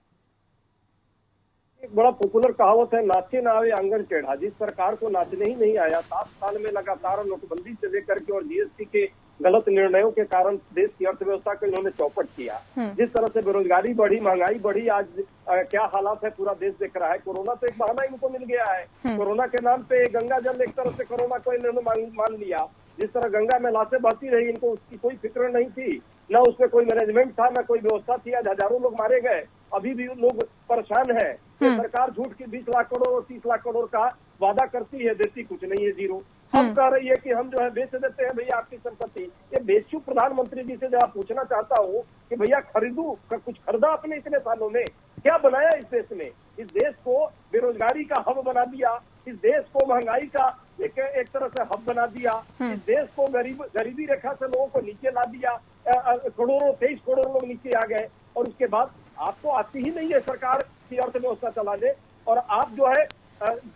एक बड़ा पॉपुलर कहावत है, नाचे ना आवे आंगन टेढ़ा। जिस सरकार को नाचने ही नहीं आया, 7 साल में लगातार नोटबंदी से लेकर के और जीएसटी के गलत निर्णयों के कारण देश की अर्थव्यवस्था को इन्होंने चौपट किया। जिस तरह से बेरोजगारी बढ़ी, महंगाई बढ़ी, आज क्या हालात है पूरा देश देख रहा है। कोरोना तो एक बहाना इनको मिल गया है। कोरोना के नाम पे गंगा जल एक तरह से कोरोना को इन्होंने मान लिया जिस तरह गंगा में लाशें बहती रही, इनको उसकी कोई फिक्र नहीं थी, न उसमें कोई मैनेजमेंट था, न कोई व्यवस्था थी। आज हजारों लोग मारे गए, अभी भी लोग परेशान है। सरकार झूठ की 20 लाख करोड़ और 30 लाख करोड़ का वादा करती है, देती कुछ नहीं है, जीरो। हम कह रही है कि हम जो है बेच देते हैं भैया आपकी संपत्ति। ये बेचू प्रधानमंत्री जी से जब पूछना चाहता हूँ कि भैया खरीदू, कुछ खरीदा आपने इतने सालों में? क्या बनाया इस देश में? इस देश को बेरोजगारी का हब बना दिया, इस देश को महंगाई का एक तरह से हब बना दिया, इस देश को गरीबी रेखा से लोगों को नीचे ला दिया। करोड़ों 23 करोड़ लोग नीचे आ गए, और उसके बाद आपको आती ही नहीं है सरकार की अर्थव्यवस्था चलाने, और आप जो है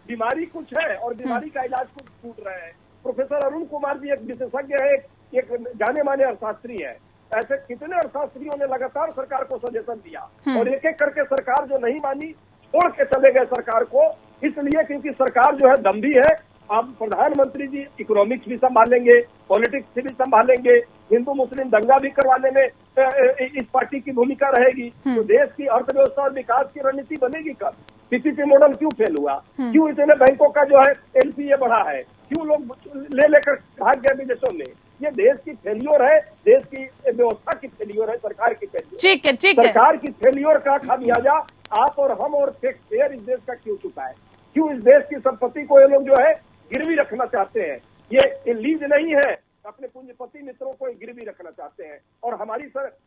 बीमारी कुछ है और बीमारी का इलाज कुछ छूट रहे हैं। प्रोफेसर अरुण कुमार जी एक विशेषज्ञ है, एक जाने माने अर्थशास्त्री है। ऐसे कितने अर्थशास्त्रियों ने लगातार सरकार को सजेशन दिया, और एक एक करके सरकार जो नहीं मानी, छोड़ के चले गए सरकार को, इसलिए क्योंकि सरकार जो है दम्भी है। अब प्रधानमंत्री जी इकोनॉमिक्स भी संभालेंगे, पॉलिटिक्स भी संभालेंगे, हिंदू मुस्लिम दंगा भी करवाने में इस पार्टी की भूमिका रहेगी। तो देश की अर्थव्यवस्था और विकास की रणनीति बनेगी कब? पीपीपी मॉडल क्यों फेल हुआ? क्यों इतने बैंकों का जो है एनपीए बढ़ा है? क्यों लोग ले लेकर भाग गए विदेशों में? ये देश की फेल्योर है, देश की व्यवस्था की फेल्योर है, सरकार की फेल्योर। ठीक है। सरकार की फेल्योर का खामियाजा आप और हम और टैक्स पेयर इस देश का क्यों चुकाए? क्यों इस देश की संपत्ति को ये लोग जो है गिरवी रखना चाहते हैं? ये लीज नहीं है, अपने पूंजीपति मित्रों को गिरवी रखना चाहते हैं, और हमारी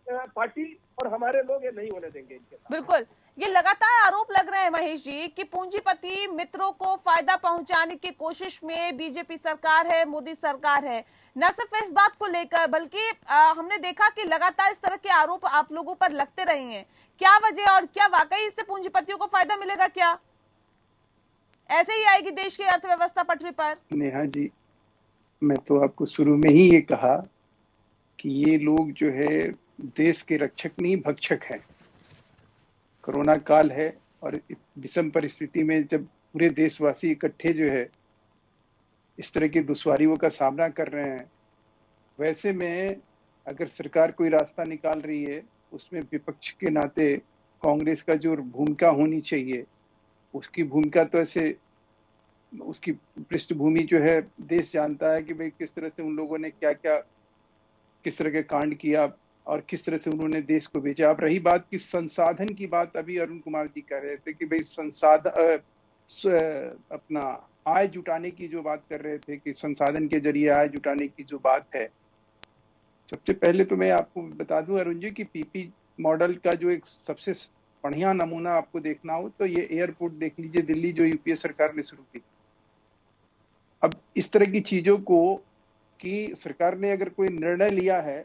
पार्टी और हमारे लोग ये नहीं होने देंगे इनके साथ। बिल्कुल, ये लगातार आरोप लग रहे हैं महेश जी कि पूंजीपति मित्रों को फायदा पहुंचाने की कोशिश में बीजेपी सरकार है, मोदी सरकार है। न सिर्फ इस बात को लेकर, बल्कि हमने देखा कि लगातार इस तरह के आरोप आप लोगों पर लगते रहे हैं। क्या वजह, और क्या वाकई इससे पूंजीपतियों को फायदा मिलेगा? क्या ऐसे ही आएगी देश की अर्थव्यवस्था पटरी पर? नेहा जी, मैं तो आपको शुरू में ही ये कहा कि ये लोग जो है देश के रक्षक नहीं, भक्षक हैं। कोरोना काल है, और विषम परिस्थिति में जब पूरे देशवासी इकट्ठे जो है इस तरह की दुश्वारियों का सामना कर रहे हैं, वैसे में अगर सरकार कोई रास्ता निकाल रही है, उसमें विपक्ष के नाते कांग्रेस का जो भूमिका होनी चाहिए, उसकी भूमिका तो ऐसे, उसकी पृष्ठभूमि जो है देश जानता है कि भाई किस तरह से उन लोगों ने क्या क्या, किस तरह के कांड किया और किस तरह से उन्होंने देश को बेचा। अब रही बात की संसाधन की बात, अभी अरुण कुमार जी कह रहे थे कि भाई संसाधन, अपना आय जुटाने की जो बात कर रहे थे कि संसाधन के जरिए आय जुटाने की जो बात है, सबसे पहले तो मैं आपको बता दूं अरुण जी कि पीपी मॉडल का जो एक सबसे बढ़िया नमूना आपको देखना हो तो ये एयरपोर्ट देख लीजिए, दिल्ली, जो यूपीए सरकार ने शुरू की। अब इस तरह की चीजों को कि सरकार ने अगर कोई निर्णय लिया है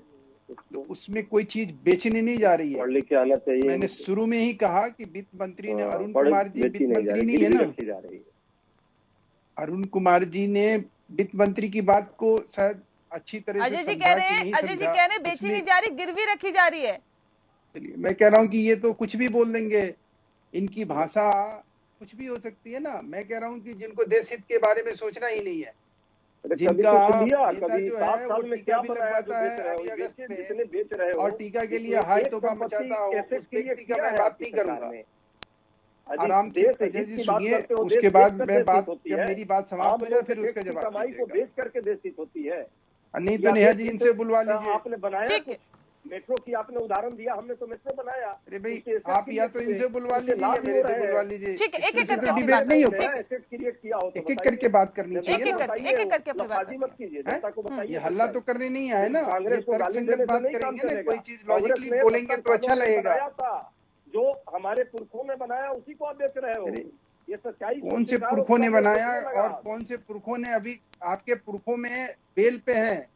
तो उसमें कोई चीज बेचने नहीं जा रही है। लेके आना चाहिए। मैंने शुरू में ही कहा कि वित्त मंत्री ने, अरुण कुमार जी वित्त मंत्री नहीं है ना, अरुण कुमार जी ने वित्त मंत्री की बात को शायद अच्छी तरह से अजय जी कह रहे हैं बेची नहीं जा रही, गिरवी रखी जा रही है। चलिए, मैं कह रहा हूँ कि ये तो कुछ भी बोल देंगे, इनकी भाषा कुछ भी हो सकती है ना। मैं कह रहा हूँ कि जिनको देश हित के बारे में सोचना ही नहीं है, जिनका नेता जो है वो टीका भी लगवाता है अभी अगस्त में, और टीका के लिए हाई तोबा मचाता हो, उस व्यक्ति का मैं बात नहीं करूंगा। आराम से अजय जी सुनिए, उसके बाद मैं बात, जब मेरी बात समाप्त हो जाए फिर उसका जवाब को बेच करके देश होती है। नहीं तो नेहा जी इनसे बुलवा लीजिए। आपने बनाया मेट्रो की, आपने उदाहरण दिया, हमने तो मेट्रो बनाया। अरे भाई आप या तो इनसे बुलवा लीजिए या मेरे से बुलवा लीजिए। ठीक है, एक एक करके डिबेट नहीं होता, एक एक करके बात करनी चाहिए ना। एक करके अपनी बात मत कीजिए, जनता को बताइए। ये हल्ला तो करने नहीं आए ना, ये तर्कसंगत बात करेंगे ना, कोई चीज लॉजिकली बोलेंगे तो अच्छा लगेगा। जो हमारे पुरखों ने बनाया उसी को आप बेच रहे हो। ये सच्चाई कौन से पुरखों ने बनाया और कौन से पुरखों ने अभी आपके पुरखों में बेल पे हैं?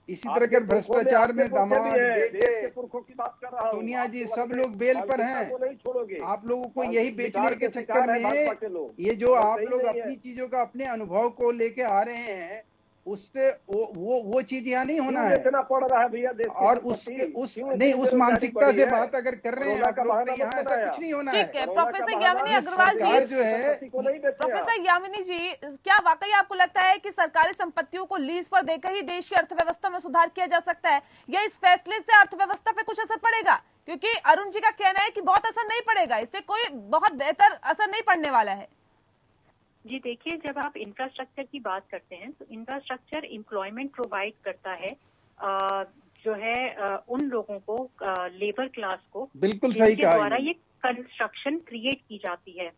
इसी तरह के भ्रष्टाचार में दामाद, बेटे, सोनिया जी सब लोग बेल पर हैं। आप लोगों को यही बेचने के चक्कर में ये जो आप लोग अपनी चीजों का, अपने अनुभव को लेके आ रहे हैं, उससे वो चीज यहाँ नहीं होना है। पड़ रहा है भैया देश, और उस मानसिकता से बात अगर कर रहे हैं आप लोग, तो यहाँ ऐसा कुछ नहीं होना है। ठीक है, प्रोफेसर यामिनी अग्रवाल जी जो है, प्रोफेसर यामिनी जी, क्या वाकई आपको लगता है कि सरकारी संपत्तियों को लीज पर देकर ही देश की अर्थव्यवस्था में सुधार किया जा सकता है, या इस फैसले से अर्थव्यवस्था पे कुछ असर पड़ेगा? क्योंकि अरुण जी का कहना है कि बहुत असर नहीं पड़ेगा, इससे कोई बहुत बेहतर असर नहीं पड़ने वाला है। जी देखिए, जब आप इंफ्रास्ट्रक्चर की बात करते हैं तो इंफ्रास्ट्रक्चर एम्प्लॉयमेंट प्रोवाइड करता है जो है उन लोगों को, लेबर क्लास को, बिल्कुल सही जिनके कहा द्वारा इन्होंने। ये कंस्ट्रक्शन क्रिएट की जाती है।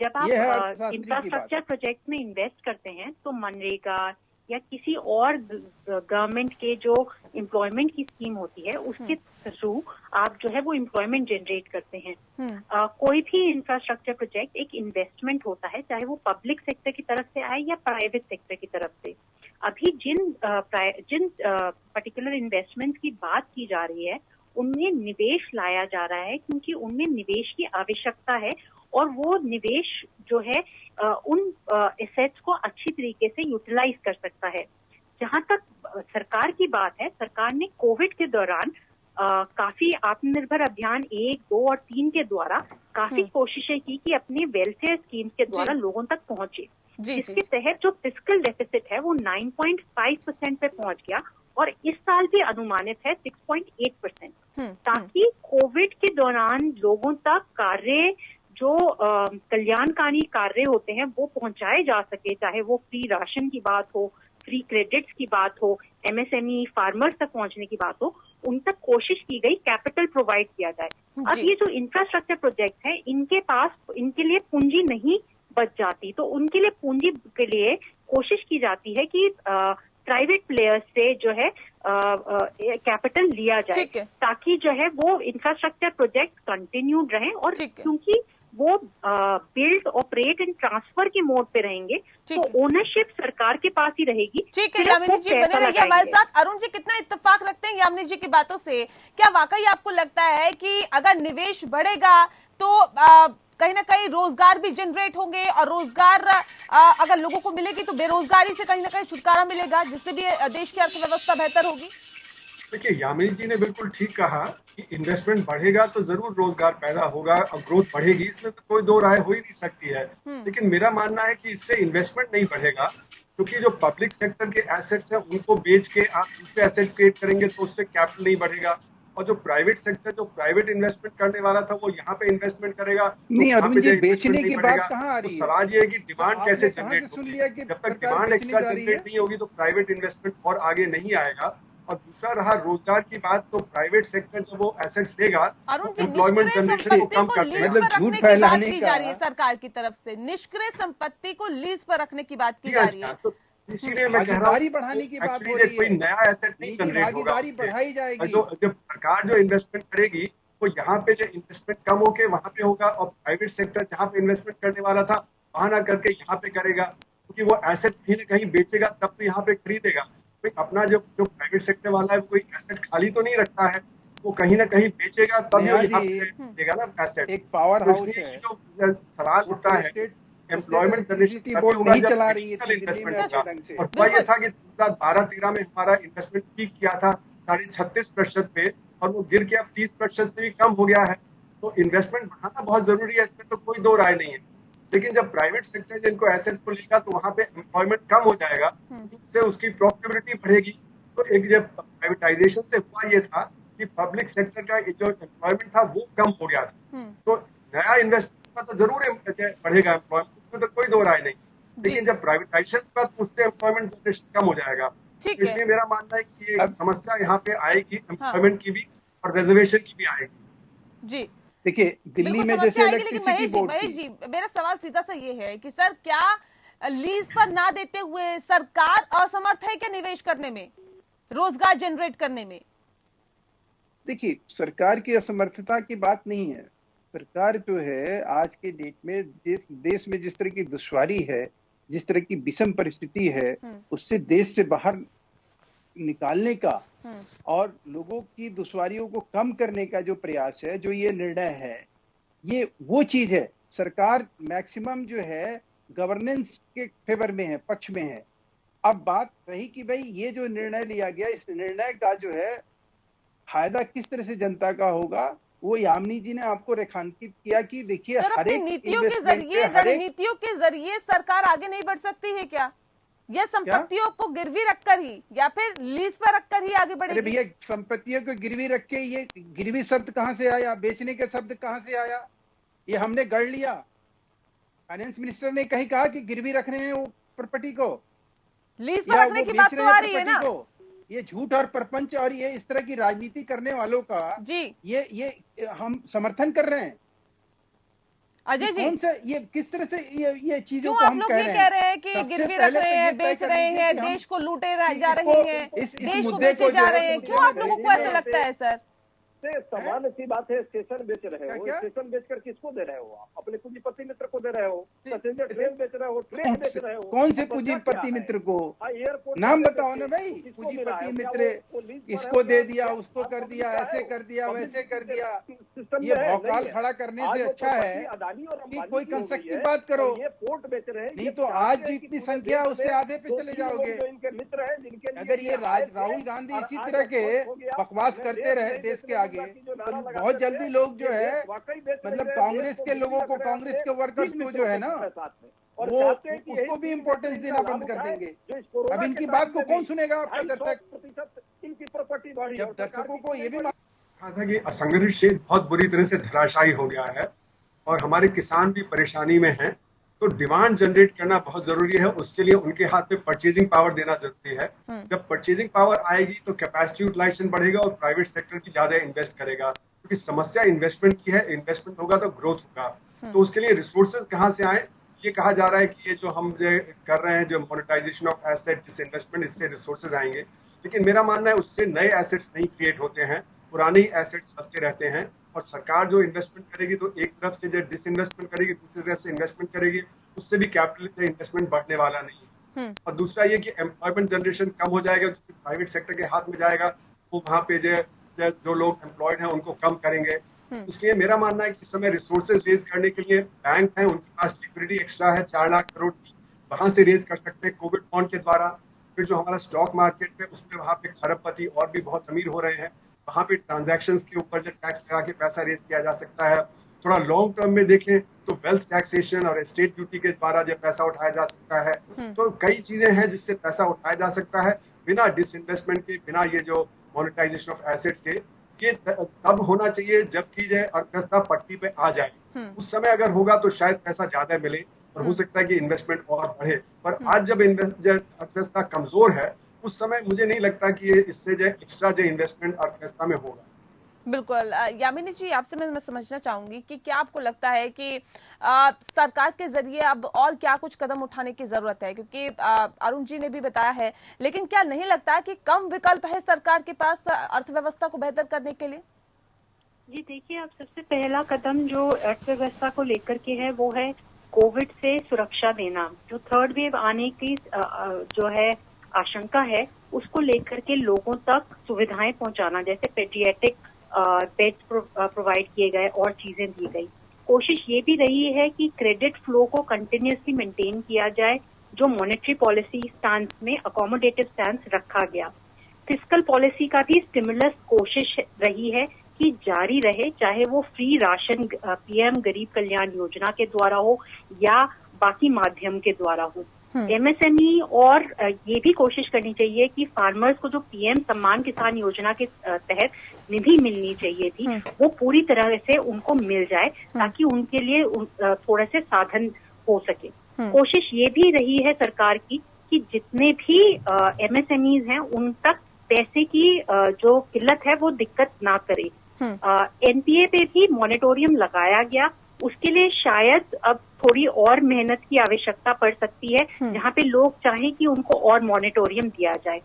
जब ये है आप अर्थशास्त्री की बात। इंफ्रास्ट्रक्चर प्रोजेक्ट में इन्वेस्ट करते हैं तो मनरेगा या किसी और गवर्नमेंट के जो एम्प्लॉयमेंट की स्कीम होती है उसके थ्रू आप जो है वो एम्प्लॉयमेंट जनरेट करते हैं। कोई भी इंफ्रास्ट्रक्चर प्रोजेक्ट एक इन्वेस्टमेंट होता है, चाहे वो पब्लिक सेक्टर की तरफ से आए या प्राइवेट सेक्टर की तरफ से। अभी जिन पर्टिकुलर इन्वेस्टमेंट की बात की जा रही है उनमें निवेश लाया जा रहा है क्योंकि उनमें निवेश की आवश्यकता है और वो निवेश जो है उन एसेट्स को अच्छी तरीके से यूटिलाइज कर सकता है। जहां तक सरकार की बात है, सरकार ने कोविड के दौरान काफी आत्मनिर्भर अभियान 1, 2 और 3 के द्वारा काफी कोशिशें की कि अपने वेलफेयर स्कीम्स के द्वारा लोगों तक पहुंचे, जिसके तहत जो फिस्कल डेफिसिट है वो 9.5% पे पहुंच गया और इस साल भी अनुमानित है 6.8%, ताकि कोविड के दौरान लोगों तक कार्य जो कल्याणकारी कार्य होते हैं वो पहुंचाए जा सके, चाहे वो फ्री राशन की बात हो, फ्री क्रेडिट्स की बात हो, एमएसएमई फार्मर्स तक पहुंचने की बात हो, उन तक कोशिश की गई कैपिटल प्रोवाइड किया जाए। अब ये जो इंफ्रास्ट्रक्चर प्रोजेक्ट है इनके पास इनके लिए पूंजी नहीं बच जाती, तो उनके लिए पूंजी के लिए कोशिश की जाती है कि प्राइवेट प्लेयर्स से जो है कैपिटल लिया जाए ताकि जो है वो इंफ्रास्ट्रक्चर प्रोजेक्ट कंटिन्यूड रहे और क्योंकि वो बिल्ड, ऑपरेट एंड ट्रांसफर के मोड पे रहेंगे तो ओनरशिप सरकार के पास ही रहेगी। ठीक है यामिनी जी, बने रहिए हमारे साथ। अरुण जी, कितना इत्तेफाक रखते हैं यामिनी जी की बातों से? क्या वाकई आपको लगता है कि अगर निवेश बढ़ेगा तो कहीं ना कहीं रोजगार भी जनरेट होंगे और रोजगार अगर लोगों को मिलेगी तो बेरोजगारी से कहीं ना कहीं छुटकारा मिलेगा, जिससे भी देश की अर्थव्यवस्था बेहतर होगी? देखिए, यामिनी जी ने बिल्कुल ठीक कहा कि इन्वेस्टमेंट बढ़ेगा तो जरूर रोजगार पैदा होगा और ग्रोथ बढ़ेगी, इसमें तो कोई दो राय हो ही नहीं सकती है। लेकिन मेरा मानना है कि इससे इन्वेस्टमेंट नहीं बढ़ेगा, क्योंकि जो पब्लिक सेक्टर के एसेट्स हैं उनको बेच के आप दूसरे एसेट्स क्रिएट करेंगे तो उससे कैपिटल नहीं बढ़ेगा, और जो प्राइवेट सेक्टर, जो प्राइवेट इन्वेस्टमेंट करने वाला था वो यहाँ पे इन्वेस्टमेंट करेगा। नहीं अरुण जी, बेचने की बात कहाँ आ रही है? सवाल ये है कि डिमांड कैसे जनरेट होगी। जब तक डिमांड एक्स्ट्रा जनरेट नहीं होगी तो प्राइवेट इन्वेस्टमेंट और आगे नहीं आएगा। और दूसरा रहा रोजगार की बात, तो प्राइवेट सेक्टर जब वो एसेट्स लेगा तो एम्प्लॉयमेंट जनरेशन को कम करते हैं। मतलब झूठ फैलाने की जा रही है सरकार की तरफ से, निष्क्रिय संपत्ति को लीज पर रखने की बात की जा रही है। इसीलिए मैं कह रहा हूँ बढ़ाने की बात हो रही है, कोई नया एसेट नहीं जनरेट होगा, बढ़ाई जाएगी। जब सरकार जो इन्वेस्टमेंट करेगी तो यहाँ पे जो इन्वेस्टमेंट कम होके वहाँ पे होगा, और प्राइवेट सेक्टर जहाँ पे इन्वेस्टमेंट करने वाला था वहाँ ना करके यहाँ पे करेगा, क्योंकि वो एसेट कहीं ना कहीं बेचेगा तब तो यहाँ पे खरीदेगा। कोई अपना जो प्राइवेट सेक्टर वाला है कोई एसेट खाली तो नहीं रखता है, वो कहीं ना कहीं बेचेगा तब यहाँ पे देगा ना एसेट। एक पावर हाउस है, जो सवाल उठता है एम्प्लॉयमेंट जनरेशन नहीं चला रही है इन्वेस्टमेंट का, और वह ये था कि 2012-13 में हमारा इन्वेस्टमेंट पीक किया था 36.5% पे, और वो गिर के अब 30% से भी कम हो गया है। तो इन्वेस्टमेंट बढ़ाना बहुत जरूरी है, इसमें तो कोई दो राय नहीं है। लेकिन जब प्राइवेट सेक्टर जिनको एसेट्स को लेगा तो वहाँ पे एम्प्लॉयमेंट कम हो जाएगा, इससे उसकी प्रॉफिटेबिलिटी बढ़ेगी। तो एक जब प्राइवेटाइजेशन से हुआ ये था कि पब्लिक सेक्टर का जो एम्प्लॉयमेंट था वो कम हो गया था, तो नया इन्वेस्टमेंट का तो जरूर बढ़ेगा एम्प्लॉयमेंट, उसमें तो कोई दो राय नहीं। लेकिन जब प्राइवेटाइजेशन का तो उससे एम्प्लॉयमेंट जनरेशन कम हो जाएगा। इसलिए मेरा मानना है कि ये समस्या यहाँ पे आएगी, एम्प्लॉयमेंट की भी और रिजर्वेशन की भी आएगी। जी देखिए, दिल्ली में जैसे इलेक्ट्रिसिटी बोर्ड, महेश जी, मेरा सवाल सीधा सा ये है कि सर क्या लीज पर ना देते हुए सरकार असमर्थ है क्या निवेश करने में, रोजगार जनरेट करने में? देखिए, सरकार की असमर्थता की बात नहीं है। सरकार जो है आज के डेट में देश में जिस तरह की दुश्वारी है, जिस तरह की विषम परिस्थिति है, उससे देश से बाहर निकालने का और लोगों की दुश्वारियों को कम करने का जो प्रयास है, जो ये निर्णय है, ये वो चीज है। सरकार मैक्सिमम जो है गवर्नेंस के फेवर में है, पक्ष में है। अब बात रही कि भाई ये जो निर्णय लिया गया, इस निर्णय का जो है फायदा किस तरह से जनता का होगा, वो यामिनी जी ने आपको रेखांकित किया कि देखिए हर एक नीतियों के जरिए, रणनीतियों के जरिए सरकार आगे नहीं बढ़ सकती है क्या? ये संपत्तियों को गिरवी रखकर ही या फिर लीज पर रखकर ही आगे बढ़ेगी? अरे भैया, संपत्तियों को गिरवी रख के, ये गिरवी शब्द कहाँ से आया? बेचने के शब्द कहाँ से आया? ये हमने गढ़ लिया। फाइनेंस मिनिस्टर ने कहीं कहा कि गिरवी रख रहे हैं वो प्रॉपर्टी को, लीज पर रखने की बात तो आ रही है ना। ये झूठ और प्रपंच और ये इस तरह की राजनीति करने वालों का जी ये हम समर्थन कर रहे हैं। अजय जी, कौन सा ये किस तरह से ये चीजों क्यों को आप हम लोग कह ये रहे कह रहे हैं कि गिरवी रख रहे हैं, बेच रहे हैं, देश को लूटे जा रहे हैं, देश को बेचे जा रहे हैं, क्यों आप लोगों को ऐसा लगता है सर? सामान्य सी बात है, स्टेशन बेच रहे हो, स्टेशन बेचकर किसको दे रहे हो? आप अपने पूंजीपति मित्र को दे रहे हो, पैसेंजर ट्रेन बेच रहे हो, ट्रेन बेच रहे हो। कौन से पूंजीपति मित्र को एयरपोर्ट नाम बताओ ना भाई। पूंजीपति मित्र इसको दे दिया, उसको कर दिया, ऐसे कर दिया, वैसे कर दिया। ये भौकाल खड़ा करने से अच्छा है कि कोई कंस्ट्रक्टिव बात करो। ये पोर्ट बेच रहे हैं, नहीं तो आज जो इतनी संख्या उससे आधे पे चले जाओगे। इनके मित्र हैं, जिनके अगर ये राहुल गांधी इसी तरह के बकवास करते रहे देश के आगे, तो बहुत जल्दी लोग जो है मतलब कांग्रेस के लोगों को, कांग्रेस के वर्कर्स को जो है ना, वो उसको भी इम्पोर्टेंस देना बंद कर देंगे। अब इनकी बात को कौन सुनेगा आपका दर्शक? इनकी प्रॉपर्टी बढ़ी। जब दर्शकों को ये भी कहा था कि असंगठित क्षेत्र बहुत बुरी तरह से धराशायी हो गया है और हमारे किसान भी परेशानी में हैं, तो डिमांड जनरेट करना बहुत जरूरी है। उसके लिए उनके हाथ में परचेजिंग पावर देना जरूरी है। जब परचेजिंग पावर आएगी तो कैपेसिटी यूटिलाइजेशन बढ़ेगा और प्राइवेट सेक्टर भी ज्यादा इन्वेस्ट करेगा, क्योंकि समस्या इन्वेस्टमेंट की है। इन्वेस्टमेंट होगा तो ग्रोथ होगा। तो उसके लिए रिसोर्सेज कहाँ से आए? ये कहा जा रहा है कि ये जो हम कर रहे हैं, जो मोनेटाइजेशन ऑफ एसेट, डिसइन्वेस्टमेंट, इससे रिसोर्सेज आएंगे। लेकिन मेरा मानना है उससे नए एसेट्स नहीं क्रिएट होते हैं, पुराने एसेट्स चलते रहते हैं। और सरकार जो इन्वेस्टमेंट करेगी तो एक तरफ से जो डिसइन्वेस्टमेंट करेगी, दूसरी तरफ से इन्वेस्टमेंट करेगी, उससे भी कैपिटल इन्वेस्टमेंट बढ़ने वाला नहीं है। और दूसरा ये कि एम्प्लॉयमेंट जनरेशन कम हो जाएगा, क्योंकि प्राइवेट सेक्टर के हाथ में जाएगा, वो वहाँ पे जो लोग एम्प्लॉयड हैं उनको कम करेंगे। इसलिए मेरा मानना है कि इस समय रिसोर्सेज रेज करने के लिए बैंक हैं, उनके पास लिक्विडिटी एक्स्ट्रा है 4 लाख करोड़ की, वहां से रेज कर सकते हैं कोविड बॉन्ड के द्वारा। फिर जो हमारा स्टॉक मार्केट पे उसमें वहाँ पे खरबपति और भी बहुत अमीर हो रहे हैं, वहाँ पे ट्रांजैक्शंस के ऊपर जो टैक्स लगा के पैसा रेज किया जा सकता है। थोड़ा लॉन्ग टर्म में देखें तो वेल्थ टैक्सेशन और एस्टेट ड्यूटी के द्वारा जो पैसा उठाया जा सकता है। तो कई चीजें हैं जिससे पैसा उठाया जा सकता है बिना डिसइन्वेस्टमेंट के, बिना ये जो मोनेटाइजेशन ऑफ एसेट्स के। ये तब होना चाहिए जबकि जो अर्थव्यवस्था पट्टी पे आ जाए। उस समय अगर होगा तो शायद पैसा ज्यादा मिले और हो सकता है कि इन्वेस्टमेंट और बढ़े। पर आज जब अर्थव्यवस्था कमजोर है, उस समय मुझे नहीं लगता कि ये इससे जो एक्स्ट्रा जो इन्वेस्टमेंट अर्थव्यवस्था में होगा। बिल्कुल। यामिनी जी, आपसे मैं समझना चाहूंगी कि क्या आपको लगता है कि सरकार के जरिए अब और क्या कुछ कदम उठाने की जरूरत है? क्योंकि अरुण जी ने भी बताया है, लेकिन क्या नहीं लगता कि कम विकल्प है सरकार के पास अर्थव्यवस्था को बेहतर करने के लिए? जी देखिए, अब सबसे पहला कदम जो अर्थव्यवस्था को लेकर के है वो है कोविड से सुरक्षा देना। जो थर्ड वेव आने की जो है आशंका है, उसको लेकर के लोगों तक सुविधाएं पहुंचाना, जैसे पेडियाट्रिक बेड्स प्रोवाइड किए गए और चीजें दी गई। कोशिश ये भी रही है कि क्रेडिट फ्लो को कंटिन्यूसली मेंटेन किया जाए, जो मॉनेटरी पॉलिसी स्टांस में अकोमोडेटिव स्टांस रखा गया। फिस्कल पॉलिसी का भी स्टिमुलस कोशिश रही है कि जारी रहे, चाहे वो फ्री राशन पीएम गरीब कल्याण योजना के द्वारा हो या बाकी माध्यम के द्वारा हो। एमएसएमई और ये भी कोशिश करनी चाहिए कि फार्मर्स को जो पीएम सम्मान किसान योजना के तहत निधि मिलनी चाहिए थी, वो पूरी तरह से उनको मिल जाए, ताकि उनके लिए थोड़े से साधन हो सके। कोशिश ये भी रही है सरकार की कि जितने भी एमएसएमईज हैं उन तक पैसे की जो किल्लत है वो दिक्कत ना करे। एनपीए पे भी मॉनिटोरियम लगाया गया, उसके लिए शायद अब थोड़ी और मेहनत की आवश्यकता पड़ सकती है, जहाँ पे लोग चाहें कि उनको और मॉनिटोरियम दिया जाए।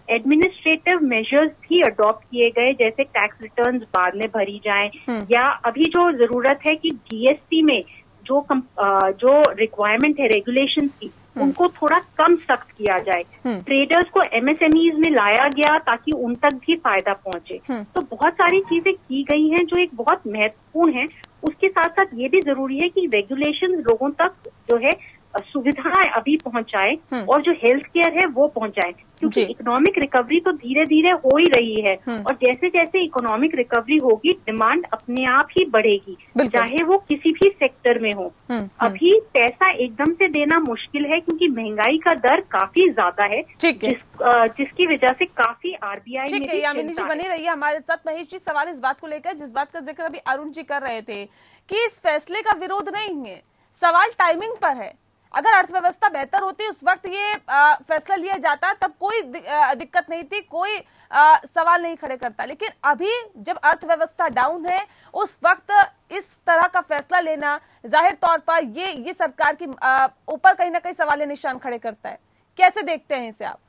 एडमिनिस्ट्रेटिव मेजर्स भी अडॉप्ट किए गए, जैसे टैक्स रिटर्न्स बाद में भरी जाएं, या अभी जो जरूरत है कि जीएसटी में जो रिक्वायरमेंट है रेगुलेशन की, उनको थोड़ा कम सख्त किया जाए। ट्रेडर्स को एमएसएमईज में लाया गया ताकि उन तक भी फायदा पहुंचे। तो बहुत सारी चीजें की गई हैं जो एक बहुत महत्वपूर्ण है। उसके साथ साथ ये भी जरूरी है कि रेगुलेशन लोगों तक जो है सुविधाएं अभी पहुंचाए और जो हेल्थ केयर है वो पहुंचाए, क्योंकि इकोनॉमिक रिकवरी तो धीरे धीरे हो ही रही है और जैसे जैसे इकोनॉमिक रिकवरी होगी डिमांड अपने आप ही बढ़ेगी, चाहे वो किसी भी सेक्टर में हो। अभी पैसा एकदम से देना मुश्किल है क्योंकि महंगाई का दर काफी ज्यादा है, जिसकी वजह से काफी आरबीआई ठीक है। यामिनी जी बनी रही है हमारे साथ। महेश जी, सवाल इस बात को लेकर जिस बात का जिक्र अभी अरुण जी कर रहे थे कि इस फैसले का विरोध नहीं है, सवाल टाइमिंग पर है। अगर अर्थव्यवस्था बेहतर होती उस वक्त ये फैसला लिया जाता, तब कोई दिक्कत नहीं थी, कोई सवाल नहीं खड़े करता। लेकिन अभी जब अर्थव्यवस्था डाउन है, उस वक्त इस तरह का फैसला लेना जाहिर तौर पर ये सरकार की ऊपर कहीं ना कहीं सवाल निशान खड़े करता है। कैसे देखते हैं इसे आप?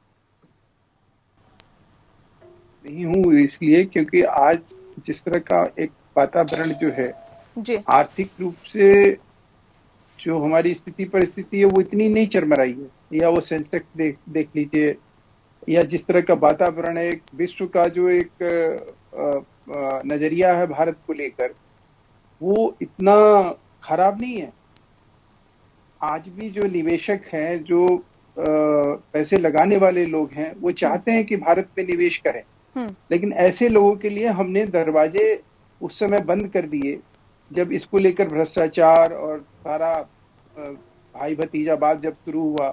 नहीं हूँ इसलिए क्योंकि आज जिस तरह का एक वातावरण जो है जी, आर्थिक रूप से जो हमारी स्थिति परिस्थिति है वो इतनी नहीं चरमराई है, या वो सेंसेक्स देख लीजिए, या जिस तरह का वातावरण है, विश्व का जो एक नजरिया है भारत को लेकर, वो इतना खराब नहीं है। आज भी जो निवेशक हैं, जो पैसे लगाने वाले लोग हैं, वो चाहते हैं कि भारत पे निवेश करें, लेकिन ऐसे लोगों के लिए हमने दरवाजे उस समय बंद कर दिए जब इसको लेकर भ्रष्टाचार और सारा भाई भतीजावाद जब शुरू हुआ,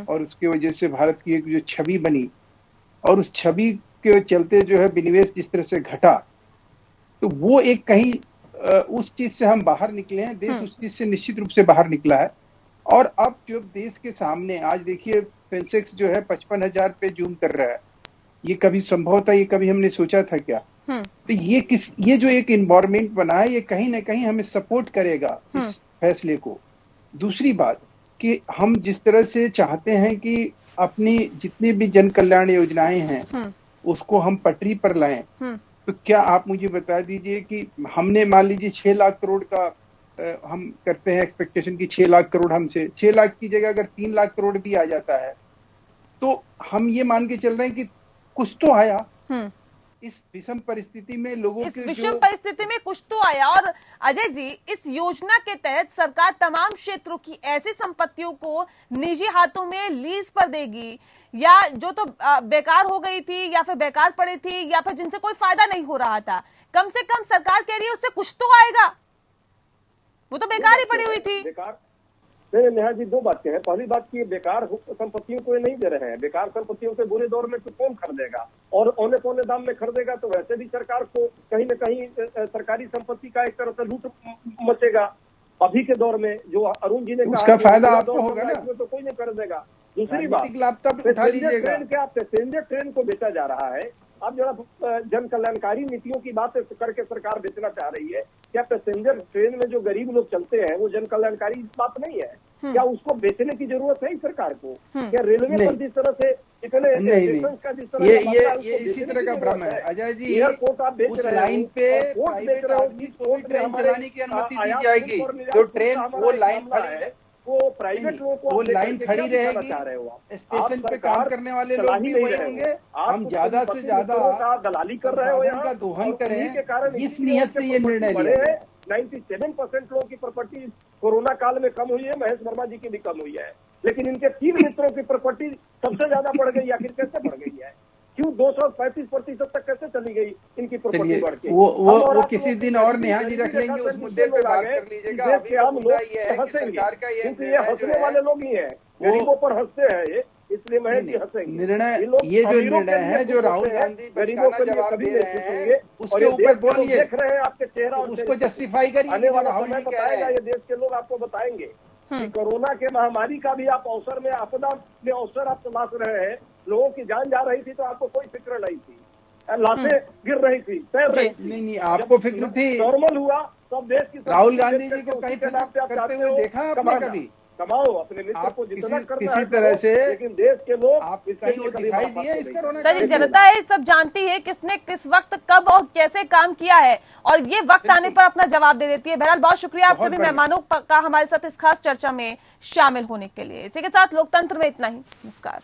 और उसकी वजह से भारत की एक जो छवि बनी, और उस छवि के चलते जो है विनिवेश जिस तरह से घटा, तो वो एक कहीं उस चीज से हम बाहर निकले हैं। देश उस चीज से निश्चित रूप से बाहर निकला है। और अब जो देश के सामने आज देखिए सेंसेक्स जो है 55,000 पे जूम कर रहा है, ये कभी संभव था? ये कभी हमने सोचा था क्या? तो ये जो एक इन्वायरमेंट बना है, ये कहीं ना कहीं हमें सपोर्ट करेगा इस फैसले को। दूसरी बात कि हम जिस तरह से चाहते हैं कि अपनी जितनी भी जन कल्याण योजनाएं हैं उसको हम पटरी पर लाएं, तो क्या आप मुझे बता दीजिए कि हमने मान लीजिए 6 लाख करोड़ का हम करते हैं एक्सपेक्टेशन की 6 लाख करोड़, हमसे 6 लाख की जगह अगर 3 लाख करोड़ भी आ जाता है, तो हम ये मान के चल रहे हैं कि कुछ तो आया। इस विषम परिस्थिति में लोगों इस विषम परिस्थिति में कुछ तो आया। और अजय जी, इस योजना के तहत सरकार तमाम क्षेत्रों की ऐसी संपत्तियों को निजी हाथों में लीज पर देगी, या जो तो बेकार हो गई थी, या फिर बेकार पड़ी थी, या फिर जिनसे कोई फायदा नहीं हो रहा था। कम से कम सरकार कह रही है उससे कुछ तो आएगा, वो तो बेकार ही पड़ी हुई थी। बेकार नहीं, नेहा जी, दो बातें हैं। पहली बात की बेकार संपत्तियों को नहीं दे रहे हैं। बेकार संपत्तियों से बुरे दौर में तो कौन खरीदेगा, और औने पौने दाम में खरीदेगा तो वैसे भी सरकार को कहीं न कहीं सरकारी संपत्ति का एक तरह से लूट मचेगा। अभी के दौर में जो अरुण जी ने कहा, उसका फायदा आपको होगा ना, इसमें तो कोई नहीं खरीदेगा। दूसरी बात, पैसेंजर ट्रेन को बेचा जा रहा है। अब जरा जन कल्याणकारी नीतियों की बात करके सरकार बेचना चाह रही है। क्या पैसेंजर ट्रेन में जो गरीब लोग चलते हैं वो जन कल्याणकारी बात नहीं है? क्या उसको बेचने की जरूरत है सरकार को? क्या रेलवे पर जिस तरह से इतने स्टेशन का जिस तरह ये इसी तरह का भ्रम है अजय जी। एयरपोर्ट आप बेच रहे हो, लाइन पे प्राइवेट आदमी को भी ट्रेन चलाने की अनुमति दी जाएगी। जो ट्रेन वो लाइन खड़ी है, वो प्राइवेट लोगों को वो लाइन खड़ी रहेगी, स्टेशन पे काम करने वाले लोग भी वही होंगे। हम ज्यादा से ज्यादा दलाली कर रहे हो, का दोहन करें, इस नियत से ये निर्णय लिया है। 97% लोगों की प्रॉपर्टी कोरोना काल में कम हुई है, महेश वर्मा जी की भी कम हुई है, लेकिन इनके 3 मित्रों की प्रॉपर्टी सबसे ज्यादा बढ़ गई। आखिर कैसे बढ़ गई है? क्यों 235% तक कैसे चली गई इनकी प्रॉपर्टी बढ़ के? वो किसी दिन और नेहा जी रख लेंगे, उस मुद्दे पे बात कर लीजिएगा। अभी तो मुद्दा ये है कि सरकार का ये हंसने वाले लोग ही हैं, गरीबों पर हंसते हैं ये, इसलिए महेश जी हंसेंगे। ये जो निर्णय है जो राहुल गांधी बचकाना जवाब दे रहे हैं, उसके ऊपर बोलिए, देख रहे हैं आपके चेहरा, उसको जस्टिफाई करिए। आने वाला समय बताएगा, ये देश के लोग आपको बताएंगे कि कोरोना के महामारी का भी आप अवसर में, आपदा में अवसर आप तलाश रहे हैं। लोगों की जान जा रही थी तो आपको कोई फिक्र नहीं थी, लाशें गिर रही थी, तैर रही थी। नहीं, आपको फिक्र थी। नॉर्मल हुआ तो देश की राहुल गांधी जी को कहीं करते हुए देखा आपने कभी? कमाओ अपने मित्र को जितना करना किसी तरह से, लेकिन देश के लोग आप कहीं वो दिखाई दिए इस कोरोना? सर, जनता ये सब जानती है किसने किस वक्त कब और कैसे काम किया है, और ये वक्त आने पर अपना जवाब दे देती है। बहरहाल बहुत शुक्रिया आप सभी मेहमानों का हमारे साथ इस खास चर्चा में शामिल होने के लिए। इसी के साथ लोकतंत्र में इतना ही। नमस्कार।